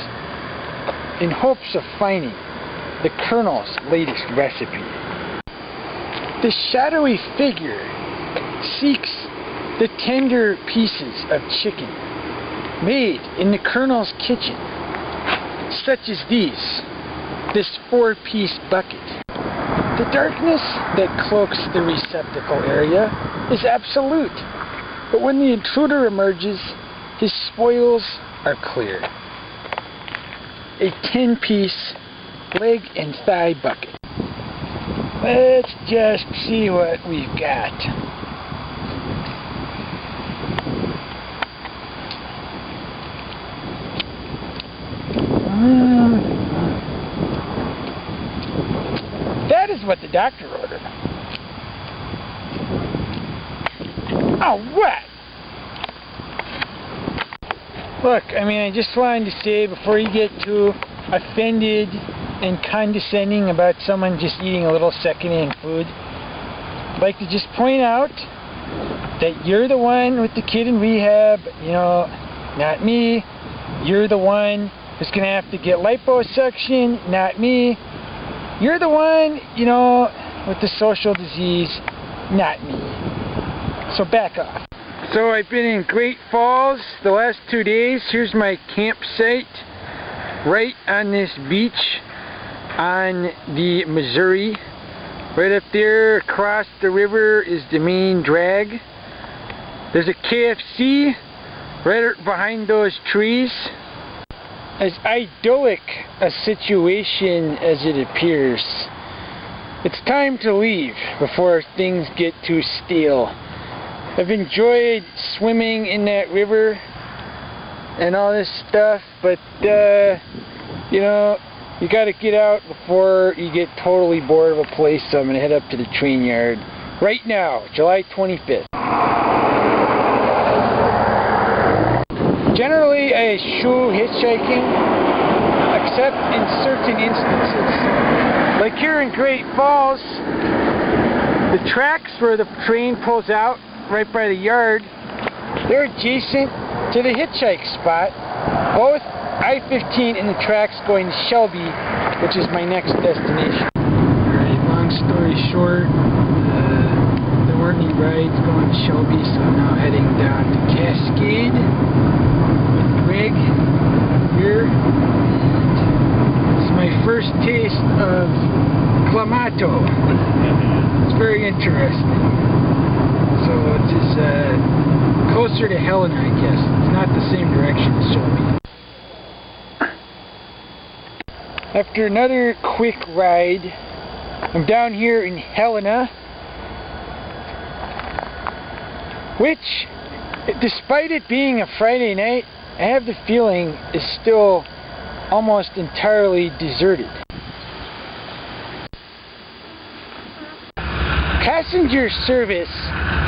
in hopes of finding the Colonel's latest recipe. The shadowy figure seeks the tender pieces of chicken made in the Colonel's kitchen, such as this 4-piece bucket. The darkness that cloaks the receptacle area is absolute, but when the intruder emerges, his spoils are clear. a 10-piece leg and thigh bucket. Let's just see what we've got. That is what the doctor ordered. Oh, what? Look, I mean, I just wanted to say before you get too offended and condescending about someone just eating a little secondhand food, I'd like to just point out that you're the one with the kid in rehab, you know, not me. You're the one who's going to have to get liposuction, not me. You're the one, you know, with the social disease, not me. So back off. So I've been in Great Falls the last 2 days. Here's my campsite right on this beach on the Missouri. Right up there across the river is the main drag. There's a KFC right behind those trees. As idyllic a situation as it appears, it's time to leave before things get too stale. I've enjoyed swimming in that river and all this stuff, but you know, you gotta get out before you get totally bored of a place, so I'm gonna head up to the train yard right now, July 25th. Generally, I eschew hitchhiking, except in certain instances. Like here in Great Falls, the tracks where the train pulls out right by the yard, they're adjacent to the hitchhike spot. Both I-15 and the tracks going to Shelby, which is my next destination. Alright, long story short, there weren't any rides going to Shelby, so I'm now heading down to Cascade with Greg here. It's my first taste of Clamato. It's very interesting. So it is closer to Helena, I guess. It's not the same direction as Shelby. After another quick ride, I'm down here in Helena, which, despite it being a Friday night, I have the feeling is still almost entirely deserted. Passenger service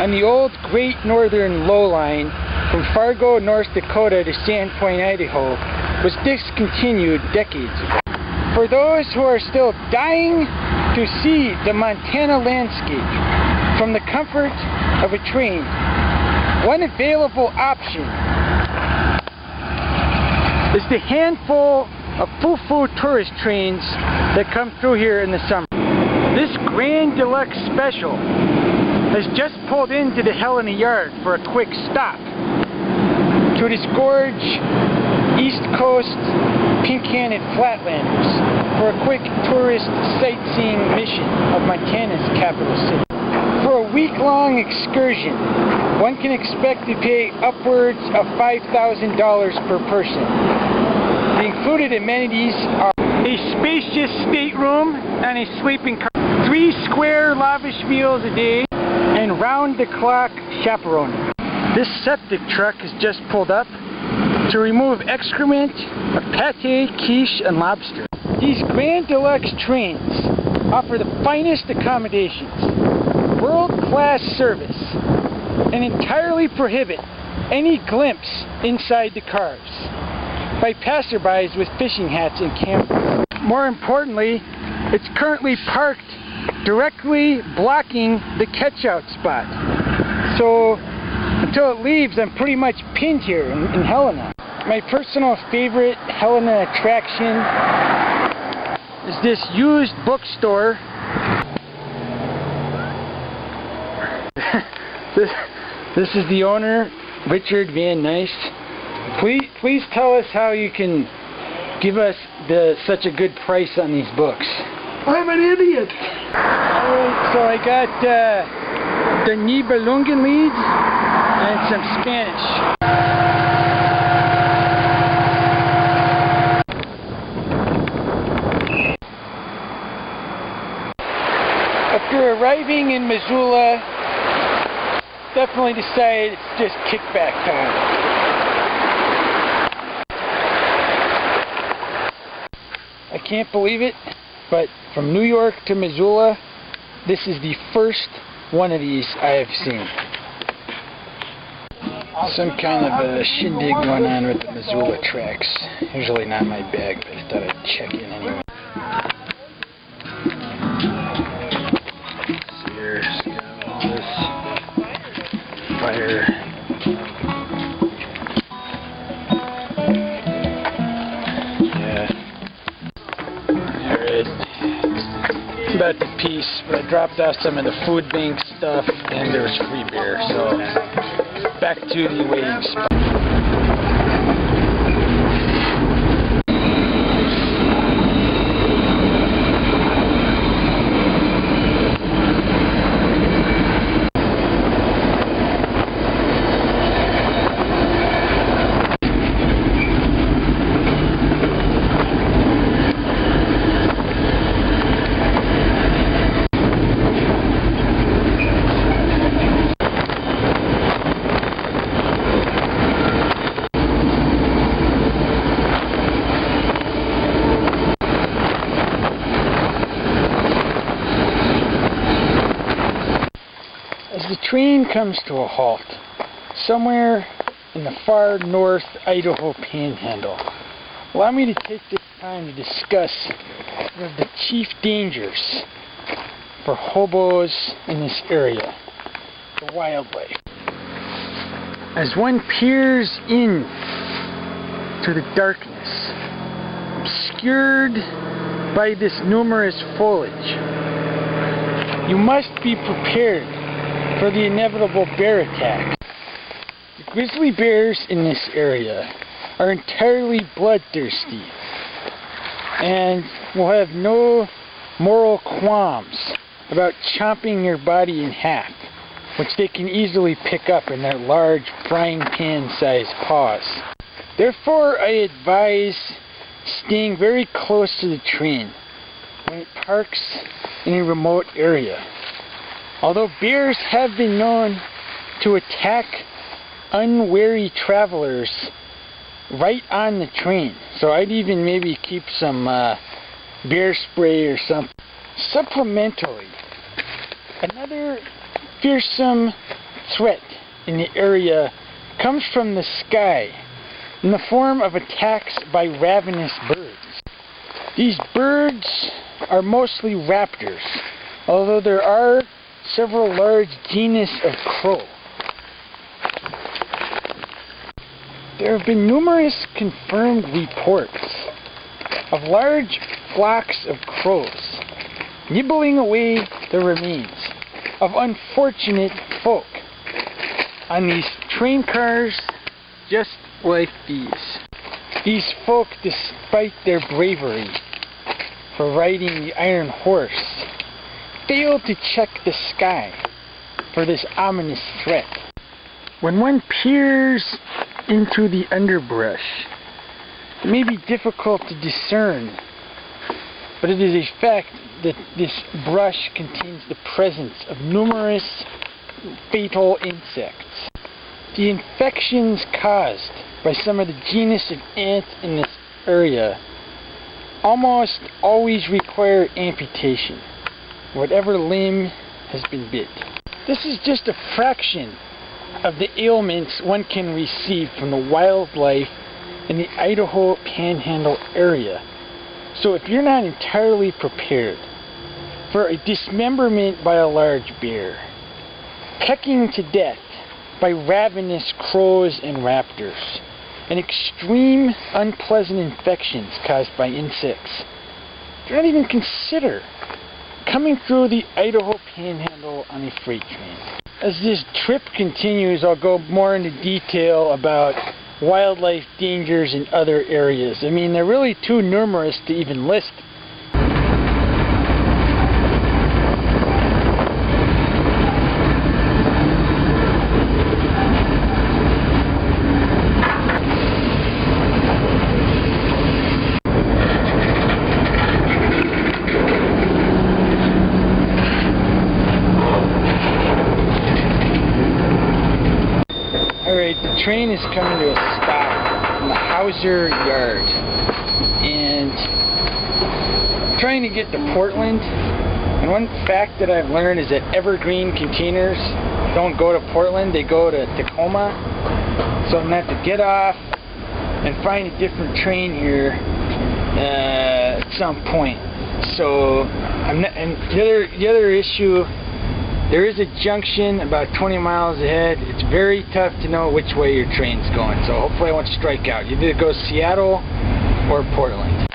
on the old Great Northern Low Line from Fargo, North Dakota to Sandpoint, Idaho was discontinued decades ago. For those who are still dying to see the Montana landscape from the comfort of a train, one available option is the handful of foo-foo tourist trains that come through here in the summer. This Grand Deluxe Special has just pulled into the Helena Yard for a quick stop to disgorge East Coast pink-handed flatlanders for a quick tourist sightseeing mission of Montana's capital city. For a week-long excursion, one can expect to pay upwards of $5,000 per person. The included amenities are a spacious stateroom and a sleeping car, 3 square lavish meals a day, and round-the-clock chaperoning. This septic truck has just pulled up to remove excrement of pate, quiche, and lobster. These Grand Deluxe trains offer the finest accommodations, world-class service, and entirely prohibit any glimpse inside the cars by passerbys with fishing hats and cameras. More importantly, it's currently parked directly blocking the catch-out spot. So until it leaves, I'm pretty much pinned here in Helena. My personal favorite Helena attraction is this used bookstore. This is the owner, Richard Van Nice. Please tell us how you can give us such a good price on these books. I'm an idiot. So I got the Nibelungenlied and some Spanish. living in Missoula, definitely decided it's just kickback time. I can't believe it, but from New York to Missoula, this is the first one of these I have seen. Some kind of a shindig going on with the Missoula tracks. Usually not my bag, but I thought I'd check in anyway. So here's got all this fire. Yeah. There it is. It's about the piece, but I dropped off some of the food bank stuff and there's free beer, so back to the waiting spot. As the train comes to a halt, somewhere in the far north Idaho panhandle, allow me to take this time to discuss one of the chief dangers for hobos in this area, the wildlife. As one peers in to the darkness, obscured by this numerous foliage, you must be prepared for the inevitable bear attack. The grizzly bears in this area are entirely bloodthirsty and will have no moral qualms about chomping your body in half, which they can easily pick up in their large frying pan-sized paws. Therefore, I advise staying very close to the train when it parks in a remote area. Although bears have been known to attack unwary travelers right on the train, so I'd even maybe keep some bear spray or something. Supplementally, another fearsome threat in the area comes from the sky in the form of attacks by ravenous birds. These birds are mostly raptors, although there are several large genus of crow. There have been numerous confirmed reports of large flocks of crows nibbling away the remains of unfortunate folk on these train cars just like these. These folk, despite their bravery for riding the iron horse, failed to check the sky for this ominous threat. When one peers into the underbrush, it may be difficult to discern, but it is a fact that this brush contains the presence of numerous fatal insects. The infections caused by some of the genus of ants in this area almost always require amputation, whatever limb has been bit. This is just a fraction of the ailments one can receive from the wildlife in the Idaho Panhandle area. So if you're not entirely prepared for a dismemberment by a large bear, pecking to death by ravenous crows and raptors, and extreme unpleasant infections caused by insects, do not even consider coming through the Idaho Panhandle on a freight train. As this trip continues, I'll go more into detail about wildlife dangers in other areas. I mean, they're really too numerous to even list. Alright, the train is coming to a stop in the Hauser Yard. And I'm trying to get to Portland. And one fact that I've learned is that evergreen containers don't go to Portland, they go to Tacoma. So I'm going to have to get off and find a different train here at some point. So, and the other issue, there is a junction about 20 miles ahead. It's very tough to know which way your train's going. So hopefully I won't strike out. You either go Seattle or Portland.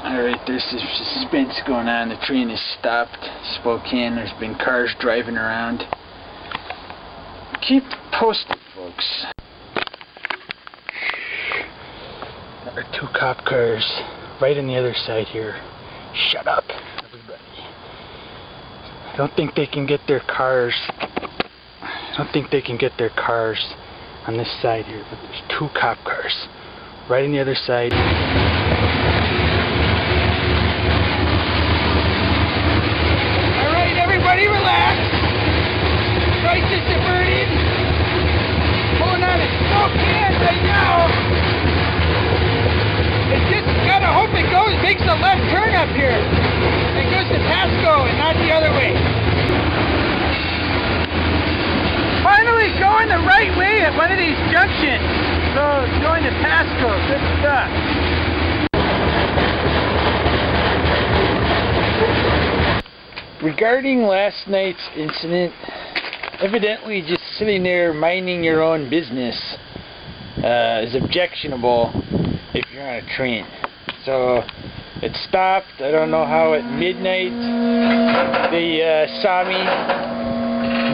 Alright, there's some suspense going on. The train has stopped. Spokane. There's been cars driving around. Keep posted, folks. There are 2 cop cars right on the other side here. Shut up, everybody. I don't think they can get their cars. I don't think they can get their cars on this side here, but there's 2 cop cars right on the other side. Alright, everybody relax. Crisis averted. Pulling out of Spokane right now. It just gotta hope it makes a left turn up here. It goes to Pasco and not the other way. Finally going the right way at one of these junctions. So it's going to Pasco. Good stuff. Regarding last night's incident, evidently just sitting there minding your own business is objectionable if you're on a train. So it stopped. I don't know how at midnight they saw me,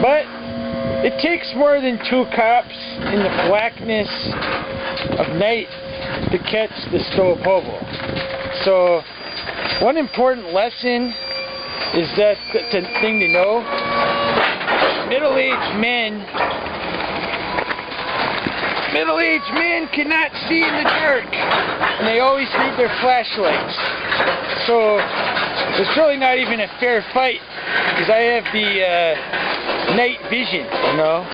but it takes more than 2 cops in the blackness of night to catch the Stobe Hobo. So one important lesson is that the thing to know: middle-aged men cannot see in the dark, and they always need their flashlights. So it's really not even a fair fight, because I have the night vision, you know.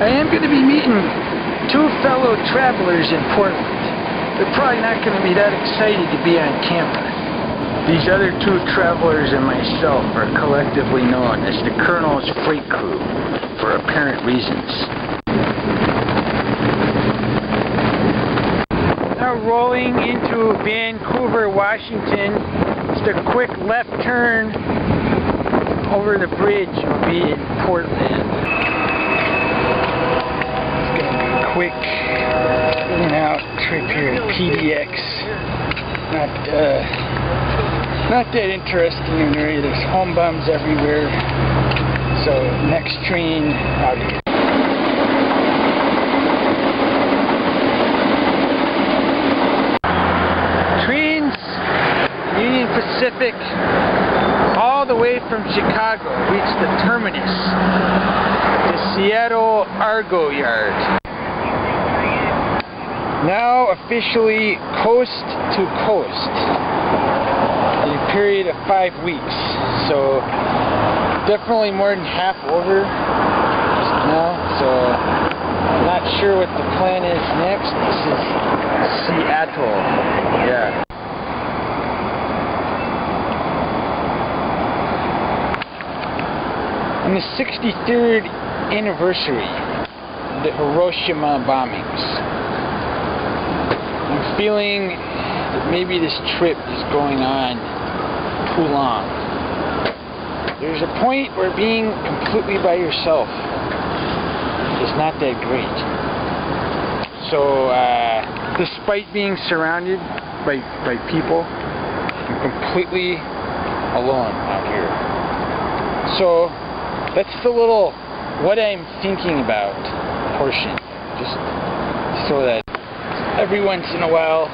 I am going to be meeting 2 fellow travelers in Portland. They're probably not going to be that excited to be on camera. These other 2 travelers and myself are collectively known as the Colonel's Freight Crew for apparent reasons. Now rolling into Vancouver, Washington. Just a quick left turn over the bridge will be in Portland. Quick in and out trip here at PDX. Not that interesting in there. There's home bums everywhere. So next train out here. Trains Union Pacific all the way from Chicago reach the terminus, the Seattle Argo Yard. Now officially coast to coast in a period of 5 weeks. So definitely more than half over now. So I'm not sure what the plan is next. This is Seattle. Yeah. On the 63rd anniversary of the Hiroshima bombings, I'm feeling that maybe this trip is going on too long. There's a point where being completely by yourself is not that great. So, despite being surrounded by people, I'm completely alone out here. So, that's the little what I'm thinking about portion. just so that every once in a while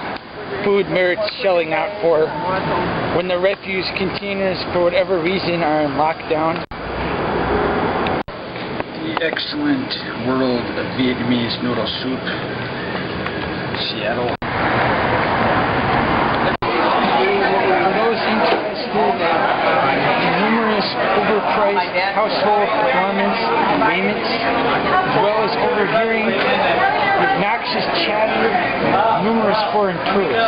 food merits shelling out for when the refuse containers for whatever reason are in lockdown. The excellent world of Vietnamese noodle soup, Seattle. For those interested in numerous overpriced household performance payments, as well as overhearing the obnoxious chatter of numerous foreign tourists,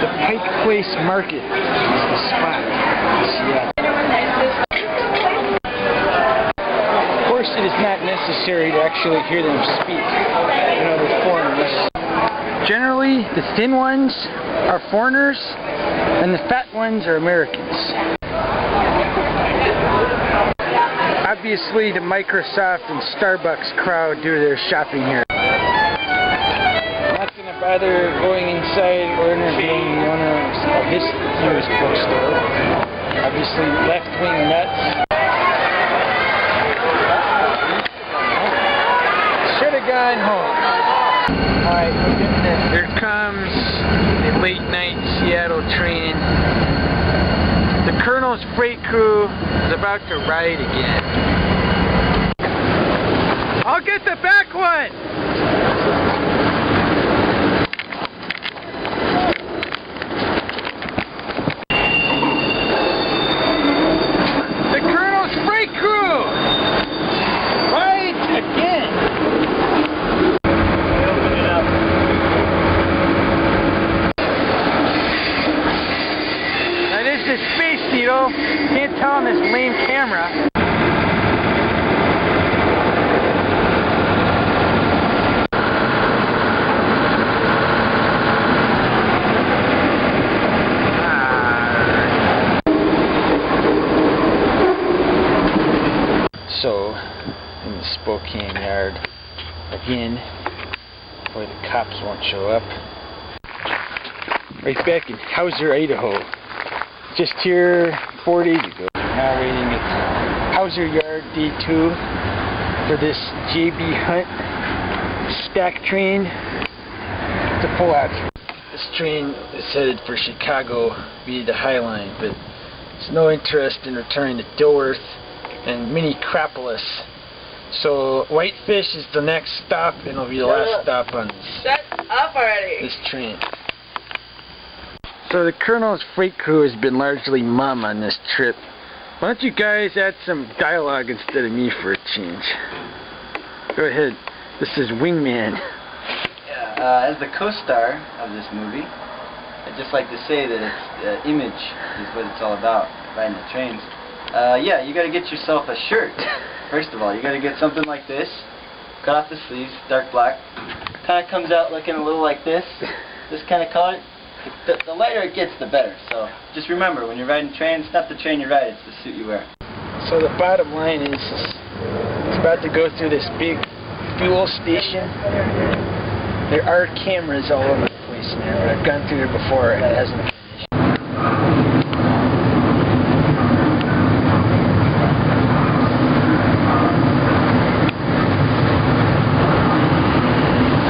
the Pike Place Market is the spot in Seattle. Of course, it is not necessary to actually hear them speak in other foreigners. Generally, the thin ones are foreigners, and the fat ones are Americans. Obviously, the Microsoft and Starbucks crowd do their shopping here. Not going to bother going inside or interviewing the owner of this newest bookstore. Obviously, left-wing nuts. Should have gone home. Alright, here comes the late night Seattle train. The Colonel's freight crew is about to ride again. I'll get the back one! The Colonel's freight crew rides again! This is Space Needle. Can't tell on this lame camera. So, in the Spokane yard again, where the cops won't show up. Right back in Hauser, Idaho. Just here 4 days ago. Now waiting at Hauser Yard D2 for this JB Hunt stack train to pull out. This train is headed for Chicago via the High Line, but there's no interest in returning to Dilworth and Minneapolis. So Whitefish is the next stop, and it'll be the last stop on this train. So the Colonel's freight crew has been largely mum on this trip. Why don't you guys add some dialogue instead of me for a change? Go ahead. This is Wingman. Yeah, as the co-star of this movie, I'd just like to say that it's image is what it's all about, riding the trains. Yeah, you got to get yourself a shirt. First of all, you got to get something like this. Cut off the sleeves, dark black. Kind of comes out looking a little like this. This kind of color. The lighter it gets, the better. So just remember, when you're riding trains, it's not the train you ride, it's the suit you wear. So the bottom line is, it's about to go through this big fuel station. There are cameras all over the place now. I've gone through there before and it hasn't finished.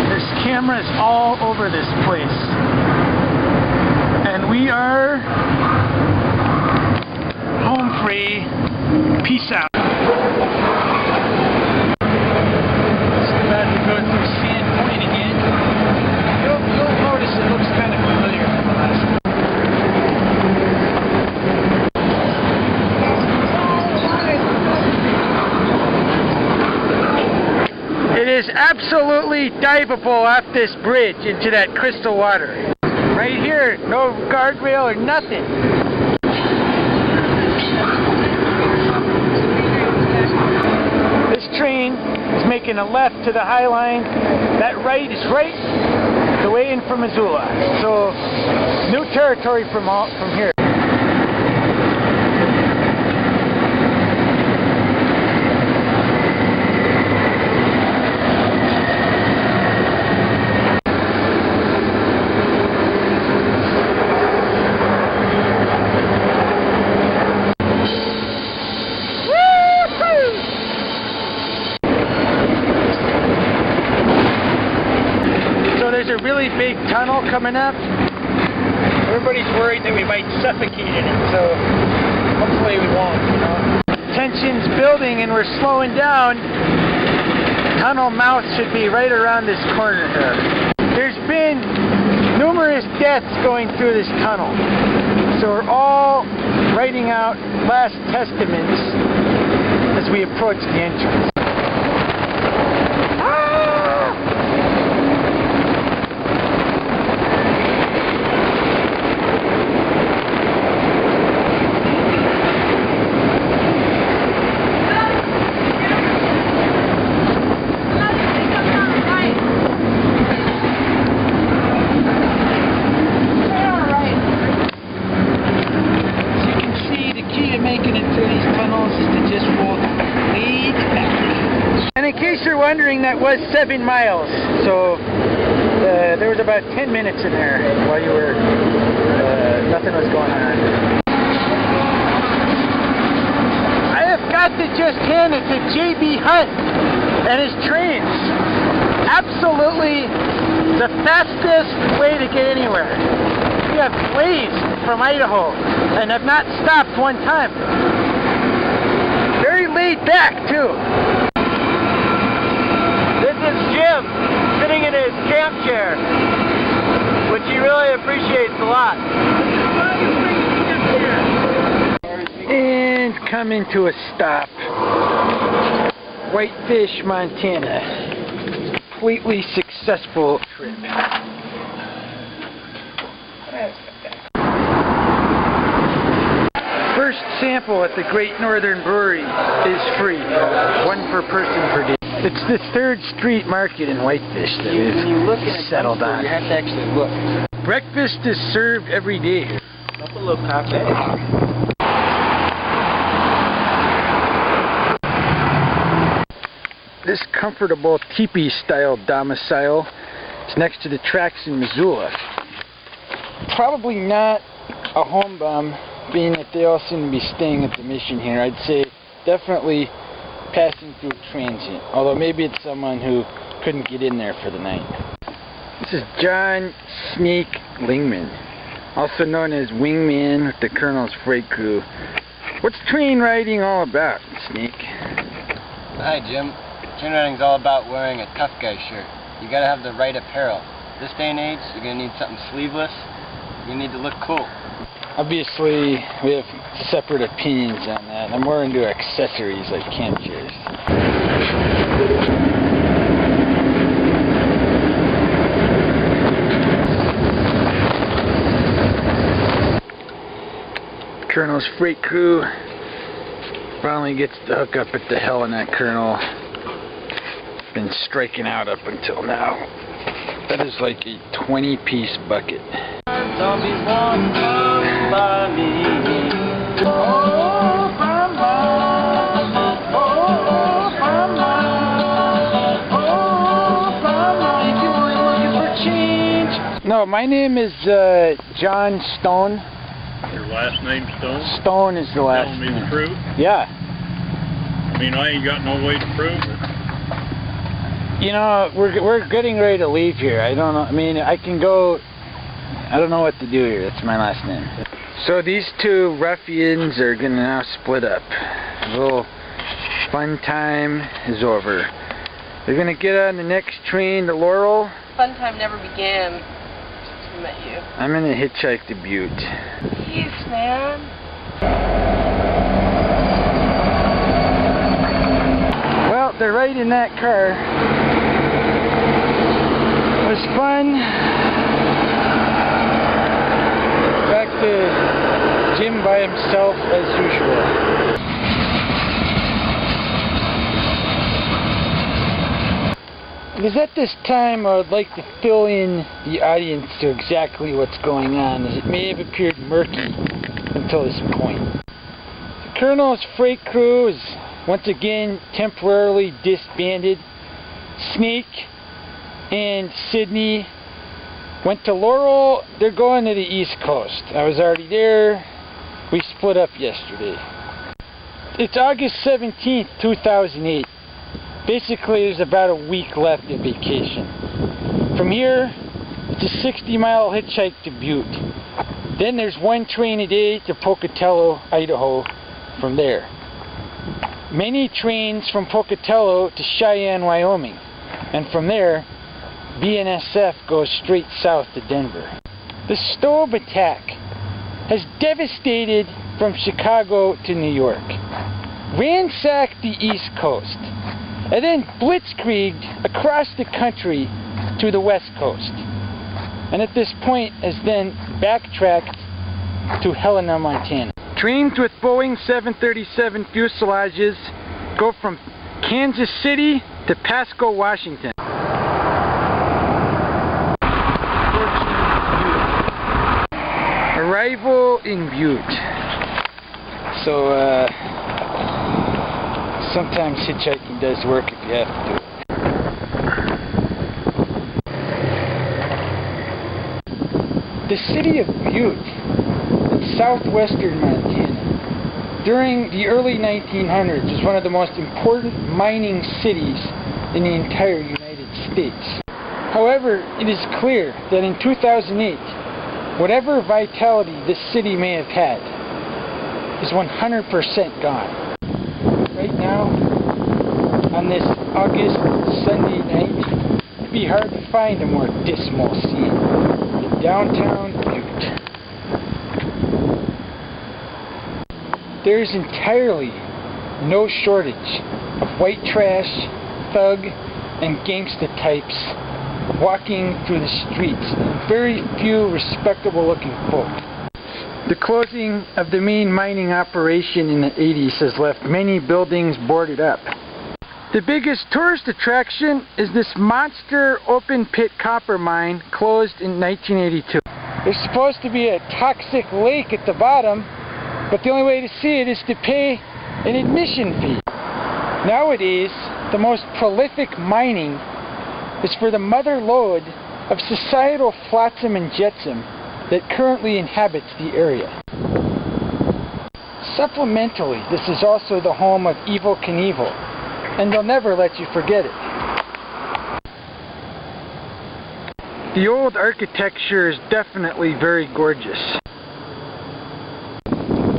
There's cameras all over this place. And we are home free. Peace out. Just about to go through Sand Point again. You'll notice it looks kind of familiar from the last time. It is absolutely diveable off this bridge into that crystal water. Right here, no guardrail or nothing. This train is making a left to the High Line. That right is right the way in from Missoula. So, new territory from here. there's a really big tunnel coming up. Everybody's worried that we might suffocate in it, so hopefully we won't, you know. Tension's building and we're slowing down. Tunnel mouth should be right around this corner here. There's been numerous deaths going through this tunnel. So we're all writing out last testaments as we approach the entrance. Wondering, that was 7 miles, so there was about 10 minutes in there while you were nothing was going on. I have got to just hand it to JB Hunt and his trains. Absolutely the fastest way to get anywhere. We have blazed from Idaho and have not stopped one time. Very laid back too. This is Jim, sitting in his camp chair, which he really appreciates a lot. And coming to a stop. Whitefish, Montana. Completely successful trip. First sample at the Great Northern Brewery is free. 1 per person per day. It's the 3rd Street Market in Whitefish that we've settled on. You have to actually look. Breakfast is served every day. Buffalo coffee. This comfortable teepee-style domicile is next to the tracks in Missoula. Probably not a home bum, being that they all seem to be staying at the mission here. I'd say definitely passing through transient, although maybe it's someone who couldn't get in there for the night. This is John Snake Lingman, also known as Wingman with the Colonel's Freight Crew. What's train riding all about, Snake? Hi, Jim. Train riding's all about wearing a tough guy shirt. You gotta have the right apparel. This day and age, you're gonna need something sleeveless. You need to look cool. Obviously, we have separate opinions on that. I'm more into accessories like camp chairs. Colonel's Freight Crew finally gets to hook up at the hell in that Colonel. Been striking out up until now. That is like a 20-piece bucket. Zombies won't come by me. Oh, mama. Oh, mama. Oh, mama. If you were looking for change. No, my name is John Stone. Your last name Stone? Stone is the last name. Telling me name. the truth? Yeah. I mean, I ain't got no way to prove it. You know, we're getting ready to leave here. I don't know. I mean, I can go. I don't know what to do here. That's my last name. So these two ruffians are gonna now split up. A little fun time is over. They're gonna get on the next train to Laurel. Fun time never began. Just met you. I'm gonna hitchhike to Butte. Jeez, man. Well, they're right in that car. It was fun. Back to Jim by himself as usual. It is at this time I would like to fill in the audience to exactly what's going on, as it may have appeared murky until this point. The Colonel's Freight Crew is once again temporarily disbanded. Snake and Sydney went to Laurel. They're going to the East Coast. I was already there. We split up yesterday. It's August 17th, 2008. Basically, there's about a week left of vacation. From here, It's a 60-mile hitchhike to Butte. Then there's one train a day to Pocatello, Idaho from there. Many trains from Pocatello to Cheyenne, Wyoming. And from there, BNSF goes straight south to Denver. The Stobe attack has devastated from Chicago to New York, ransacked the East Coast, and then blitzkrieged across the country to the West Coast. And at this point has then backtracked to Helena, Montana. Trains with Boeing 737 fuselages go from Kansas City to Pasco, Washington. Arrival in Butte. So sometimes hitchhiking does work if you have to do it. The city of Butte in southwestern Montana during the early 1900s was one of the most important mining cities in the entire United States. However, it is clear that in 2008, whatever vitality this city may have had is 100% gone. Right now, on this August Sunday night, it'd be hard to find a more dismal scene than downtown Butte. There's entirely no shortage of white trash, thug, and gangsta types walking through the streets, and very few respectable looking folk. The closing of the main mining operation in the 80s has left many buildings boarded up. The biggest tourist attraction is this monster open pit copper mine closed in 1982. There's supposed to be a toxic lake at the bottom, but the only way to see it is to pay an admission fee. Nowadays, the most prolific mining is for the mother lode of societal flotsam and jetsam that currently inhabits the area. Supplementally, this is also the home of Evel Knievel, and they'll never let you forget it. The old architecture is definitely very gorgeous.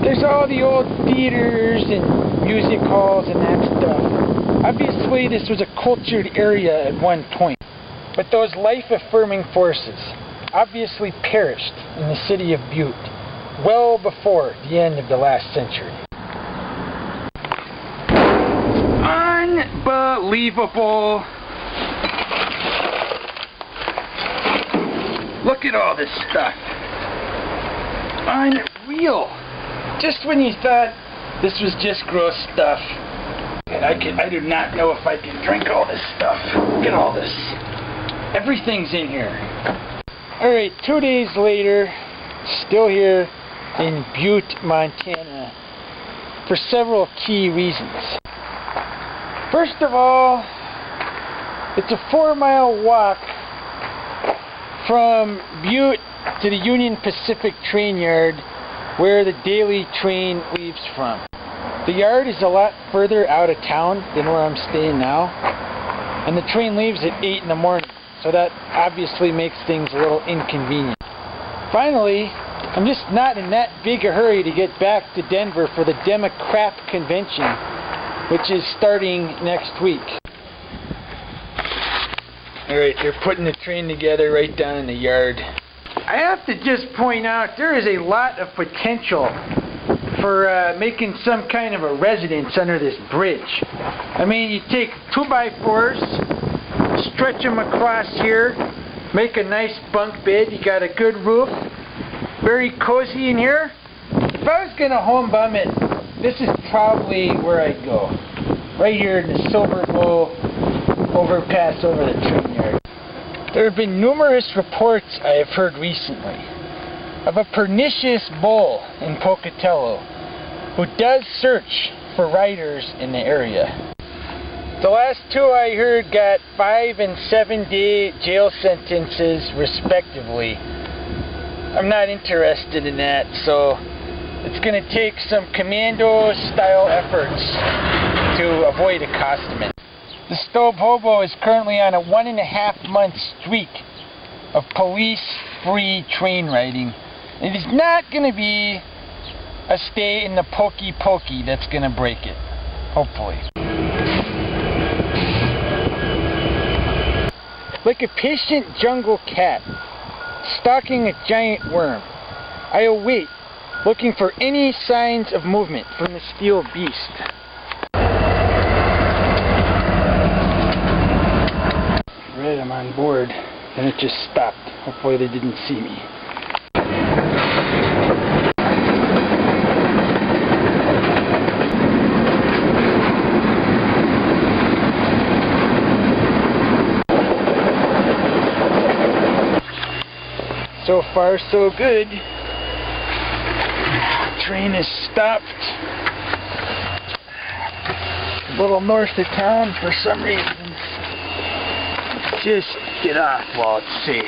There's all the old theaters and music halls and that stuff. Obviously, this was a cultured area at one point, but those life-affirming forces obviously perished in the city of Butte well before the end of the last century. Unbelievable! Look at all this stuff. Unreal! Just when you thought this was just gross stuff, I do not know if I can drink all this stuff. Look at all this. Everything's in here. Alright, 2 days later, still here in Butte, Montana, for several key reasons. First of all, it's a 4-mile walk from Butte to the Union Pacific train yard where the daily train leaves from. The yard is a lot further out of town than where I'm staying now, and the train leaves at 8 in the morning, so that obviously makes things a little inconvenient. Finally, I'm just not in that big a hurry to get back to Denver for the Democrat convention, which is starting next week. Alright, they're putting the train together right down in the yard. I have to just point out there is a lot of potential for making some kind of a residence under this bridge. I mean, you take 2x4s, stretch them across here, make a nice bunk bed, you got a good roof, very cozy in here. If I was going to home bum it, this is probably where I'd go. Right here in the Silver Bow overpass over the train yard. There have been numerous reports I have heard recently of a pernicious bull in Pocatello who does search for riders in the area. The last 2 I heard got 5 and 7 day jail sentences respectively. I'm not interested in that, so it's going to take some commando style efforts to avoid accostation. The Stobe Hobo is currently on a 1.5 month streak of police-free train riding. It is not going to be a stay in the pokey pokey that's going to break it. Hopefully. Like a patient jungle cat stalking a giant worm, I await, looking for any signs of movement from the steel beast. Right, I'm on board, and it just stopped. Hopefully they didn't see me. So far, so good. Train is stopped a little north of town for some reason. Just get off while it's safe.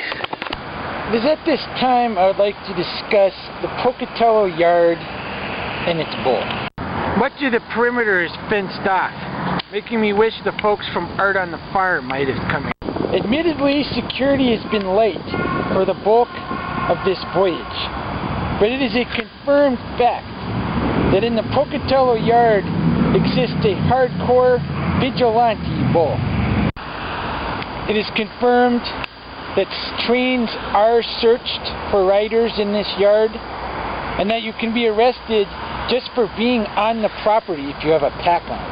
It is at this time I would like to discuss the Pocatello yard and its bull. Much of the perimeter is fenced off, making me wish the folks from Art on the Farm might have come in. Admittedly, security has been light for the bulk of this voyage, but it is a confirmed fact that in the Pocatello yard exists a hardcore vigilante bull. It is confirmed that trains are searched for riders in this yard, and that you can be arrested just for being on the property if you have a pack on.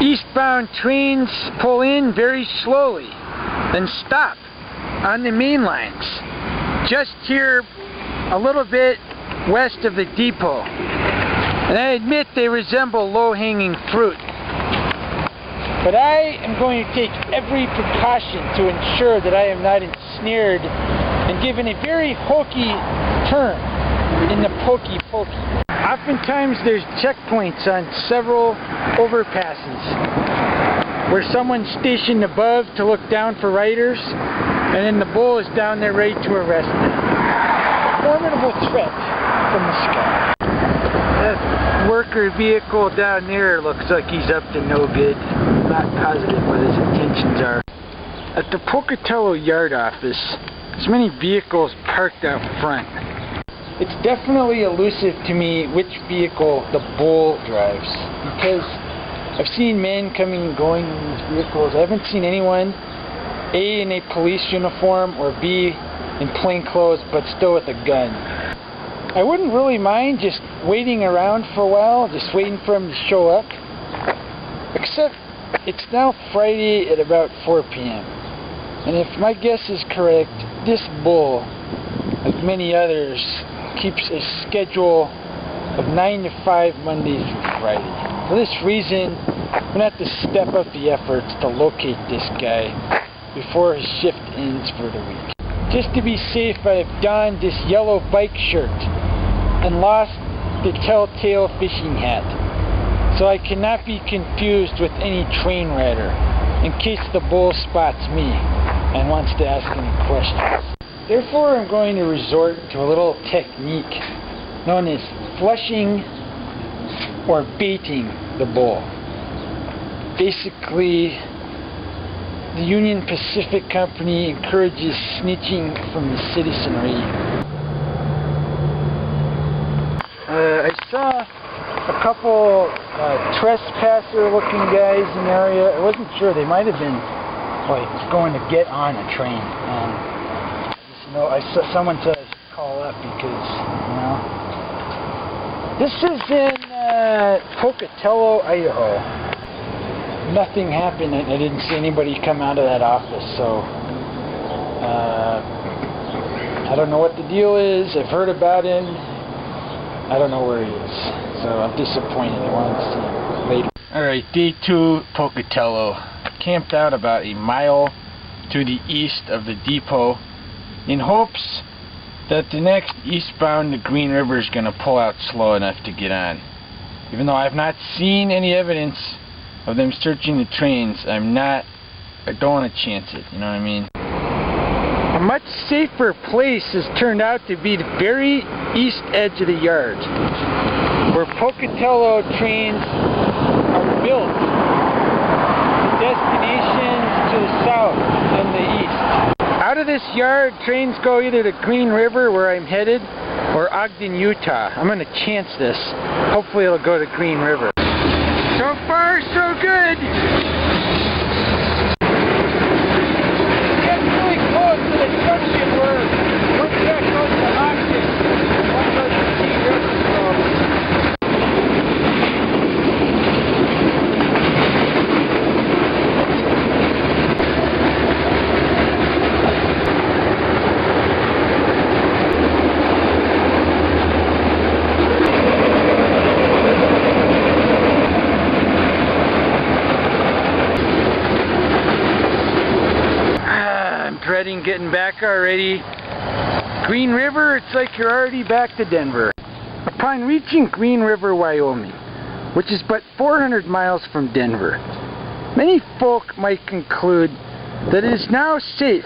Eastbound trains pull in very slowly, then stop on the main lines, just here a little bit west of the depot. And I admit they resemble low-hanging fruit. But I am going to take every precaution to ensure that I am not ensnared and given a very hokey turn in the pokey pokey. Oftentimes there's checkpoints on several overpasses where someone's stationed above to look down for riders, and then the bull is down there ready to arrest them. Formidable threat from the sky. That worker vehicle down there looks like he's up to no good. I'm not positive what his intentions are. At the Pocatello yard office, there's many vehicles parked out front. It's definitely elusive to me which vehicle the bull drives, because I've seen men coming and going in these vehicles. I haven't seen anyone, A, in a police uniform, or B, in plain clothes, but still with a gun. I wouldn't really mind just waiting around for a while, just waiting for him to show up. Except, it's now Friday at about 4 p.m. And if my guess is correct, this bull, like many others, keeps a schedule of 9 to 5 Monday through Friday. For this reason, I'm going to have to step up the efforts to locate this guy before his shift ends for the week. Just to be safe, I have donned this yellow bike shirt and lost the telltale fishing hat, so I cannot be confused with any train rider in case the bull spots me and wants to ask any questions. Therefore, I'm going to resort to a little technique known as flushing or baiting the bull. Basically, the Union Pacific Company encourages snitching from the citizenry. I saw a couple trespasser-looking guys in the area. I wasn't sure. They might have been like going to get on a train. I saw someone said I should call up because, this is in Pocatello, Idaho. Nothing happened. I didn't see anybody come out of that office, so I don't know what the deal is. I've heard about him. I don't know where he is, so I'm disappointed. I wanted to see him later. Alright, day 2, Pocatello. Camped out about a mile to the east of the depot in hopes that the next eastbound to Green River is going to pull out slow enough to get on. Even though I've not seen any evidence of them searching the trains, I don't want to chance it, you know what I mean? A much safer place has turned out to be the very east edge of the yard, where Pocatello trains are built with destinations to the south and the east. Out of of this yard, trains go either to Green River, where I'm headed, or Ogden, Utah. I'm going to chance this. Hopefully it'll go to Green River. So far, so good. Getting really close to the junction where one track goes to Ogden, one goes to Green River. Dreading getting back already. Green River, it's like you're already back to Denver. Upon reaching Green River, Wyoming, which is but 400 miles from Denver, many folk might conclude that it is now safe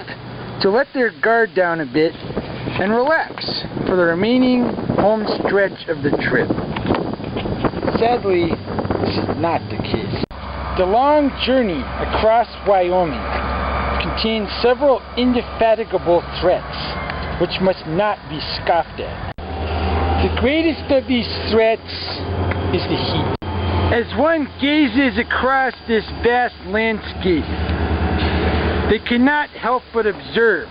to let their guard down a bit and relax for the remaining home stretch of the trip. Sadly, this is not the case. The long journey across Wyoming contains several indefatigable threats, which must not be scoffed at. The greatest of these threats is the heat. As one gazes across this vast landscape, they cannot help but observe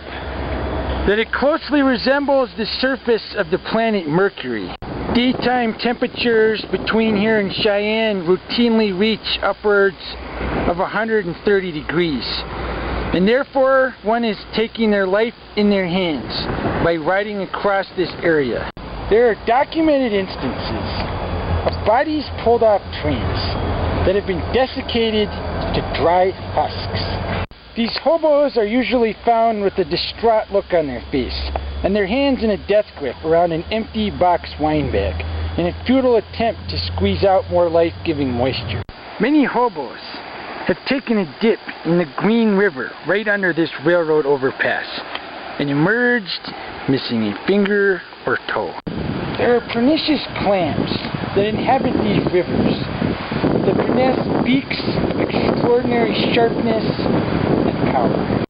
that it closely resembles the surface of the planet Mercury. Daytime temperatures between here and Cheyenne routinely reach upwards of 130 degrees. And therefore, one is taking their life in their hands by riding across this area. There are documented instances of bodies pulled off trains that have been desiccated to dry husks. These hobos are usually found with a distraught look on their face and their hands in a death grip around an empty box wine bag in a futile attempt to squeeze out more life-giving moisture. Many hobos have taken a dip in the Green River right under this railroad overpass and emerged missing a finger or toe. There are pernicious clams that inhabit these rivers with the pernicious beaks of extraordinary sharpness and power.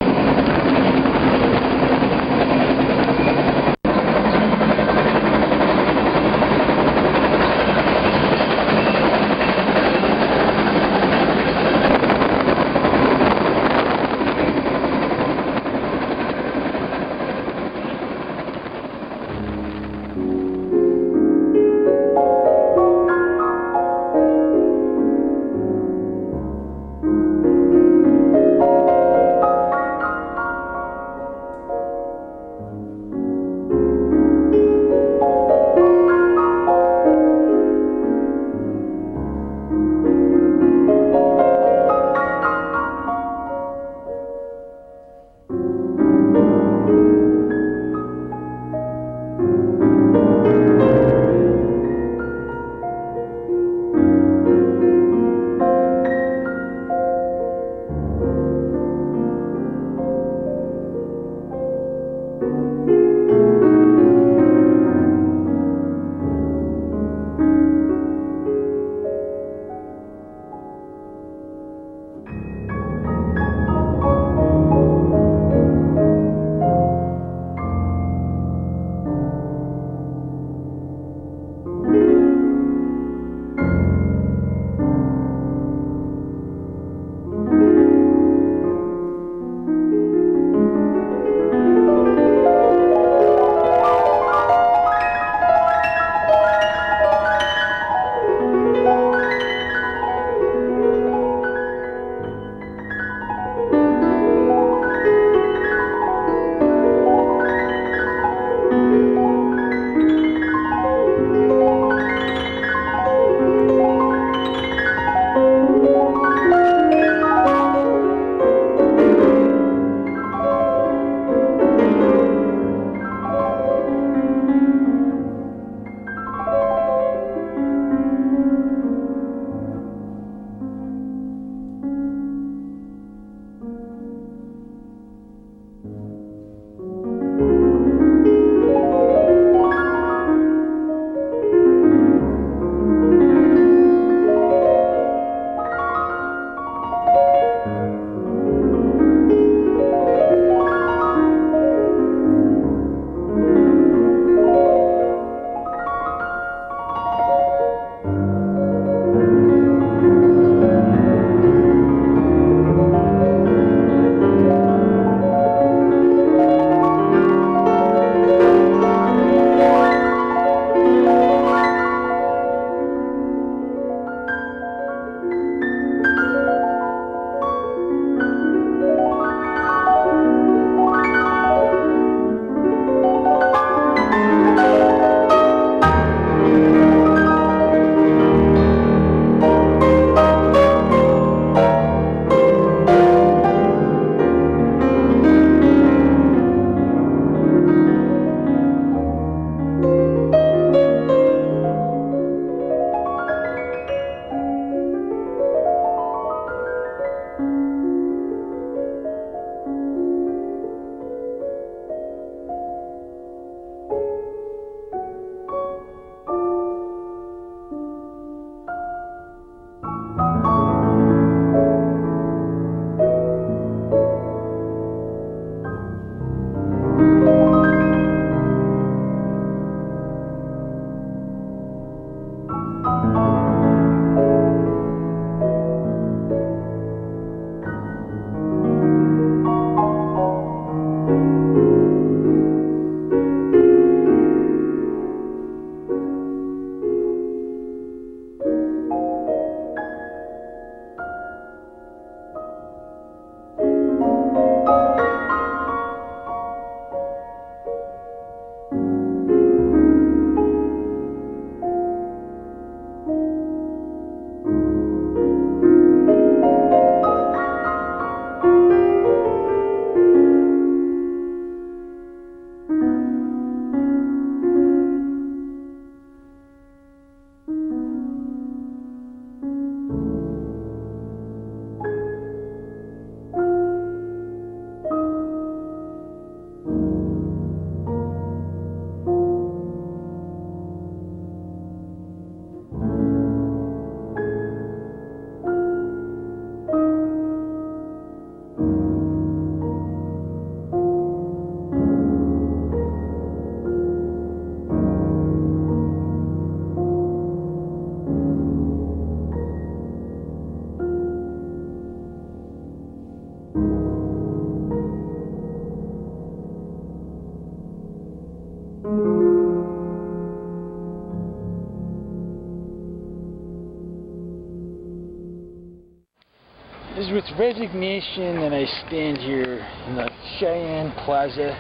resignation that I stand here in the Cheyenne Plaza,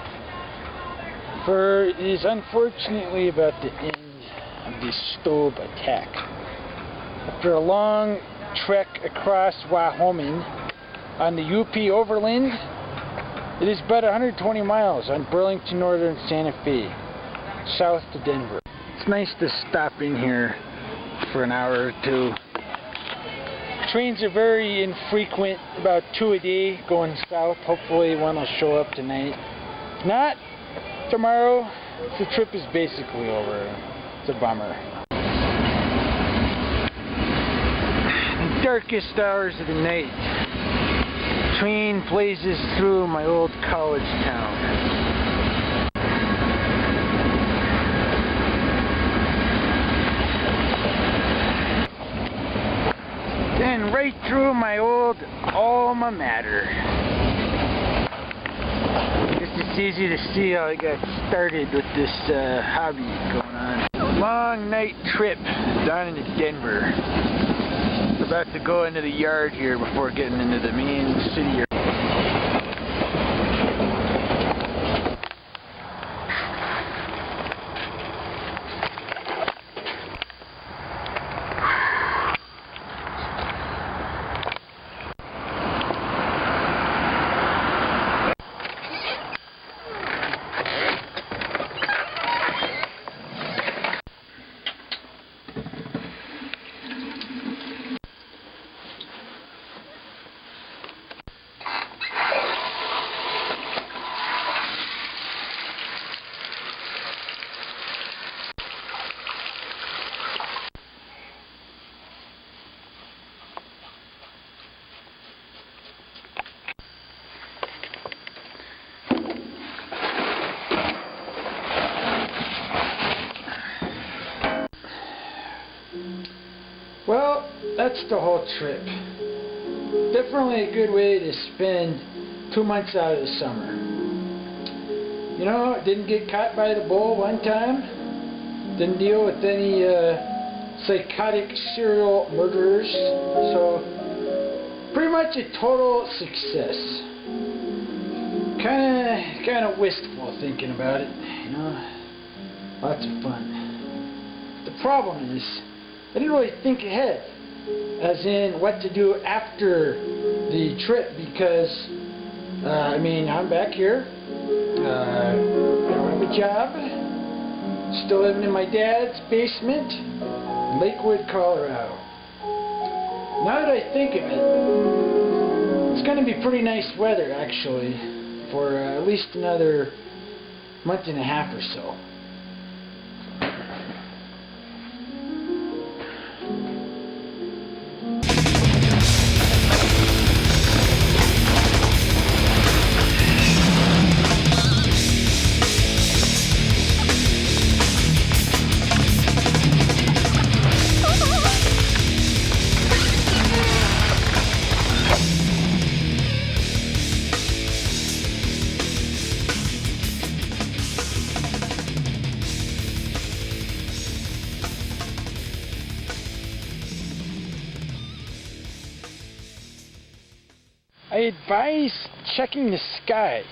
for it is unfortunately about the end of the Stobe attack. After a long trek across Wyoming on the UP Overland, it is about 120 miles on Burlington Northern Santa Fe, south to Denver. It's nice to stop in here for an hour or two. Trains are very infrequent, about 2 a day going south. Hopefully one will show up tonight. If not, tomorrow, the trip is basically over. It's a bummer. The darkest hours of the night, train blazes through my old college town. Then right through my old alma mater. It's easy to see how I got started with this hobby going on. Long night trip down into Denver. About to go into the yard here before getting into the main city. Well, that's the whole trip. Definitely a good way to spend 2 months out of the summer. You know, didn't get caught by the bull one time. Didn't deal with any psychotic serial murderers. So, pretty much a total success. Kinda wistful thinking about it, you know. Lots of fun. The problem is, I didn't really think ahead, as in what to do after the trip, because, I mean, I'm back here, I don't have a job, still living in my dad's basement, in Lakewood, Colorado. Now that I think of it, it's going to be pretty nice weather, actually, for at least another month and a half or so. I advise checking the sky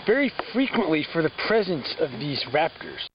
very frequently for the presence of these raptors.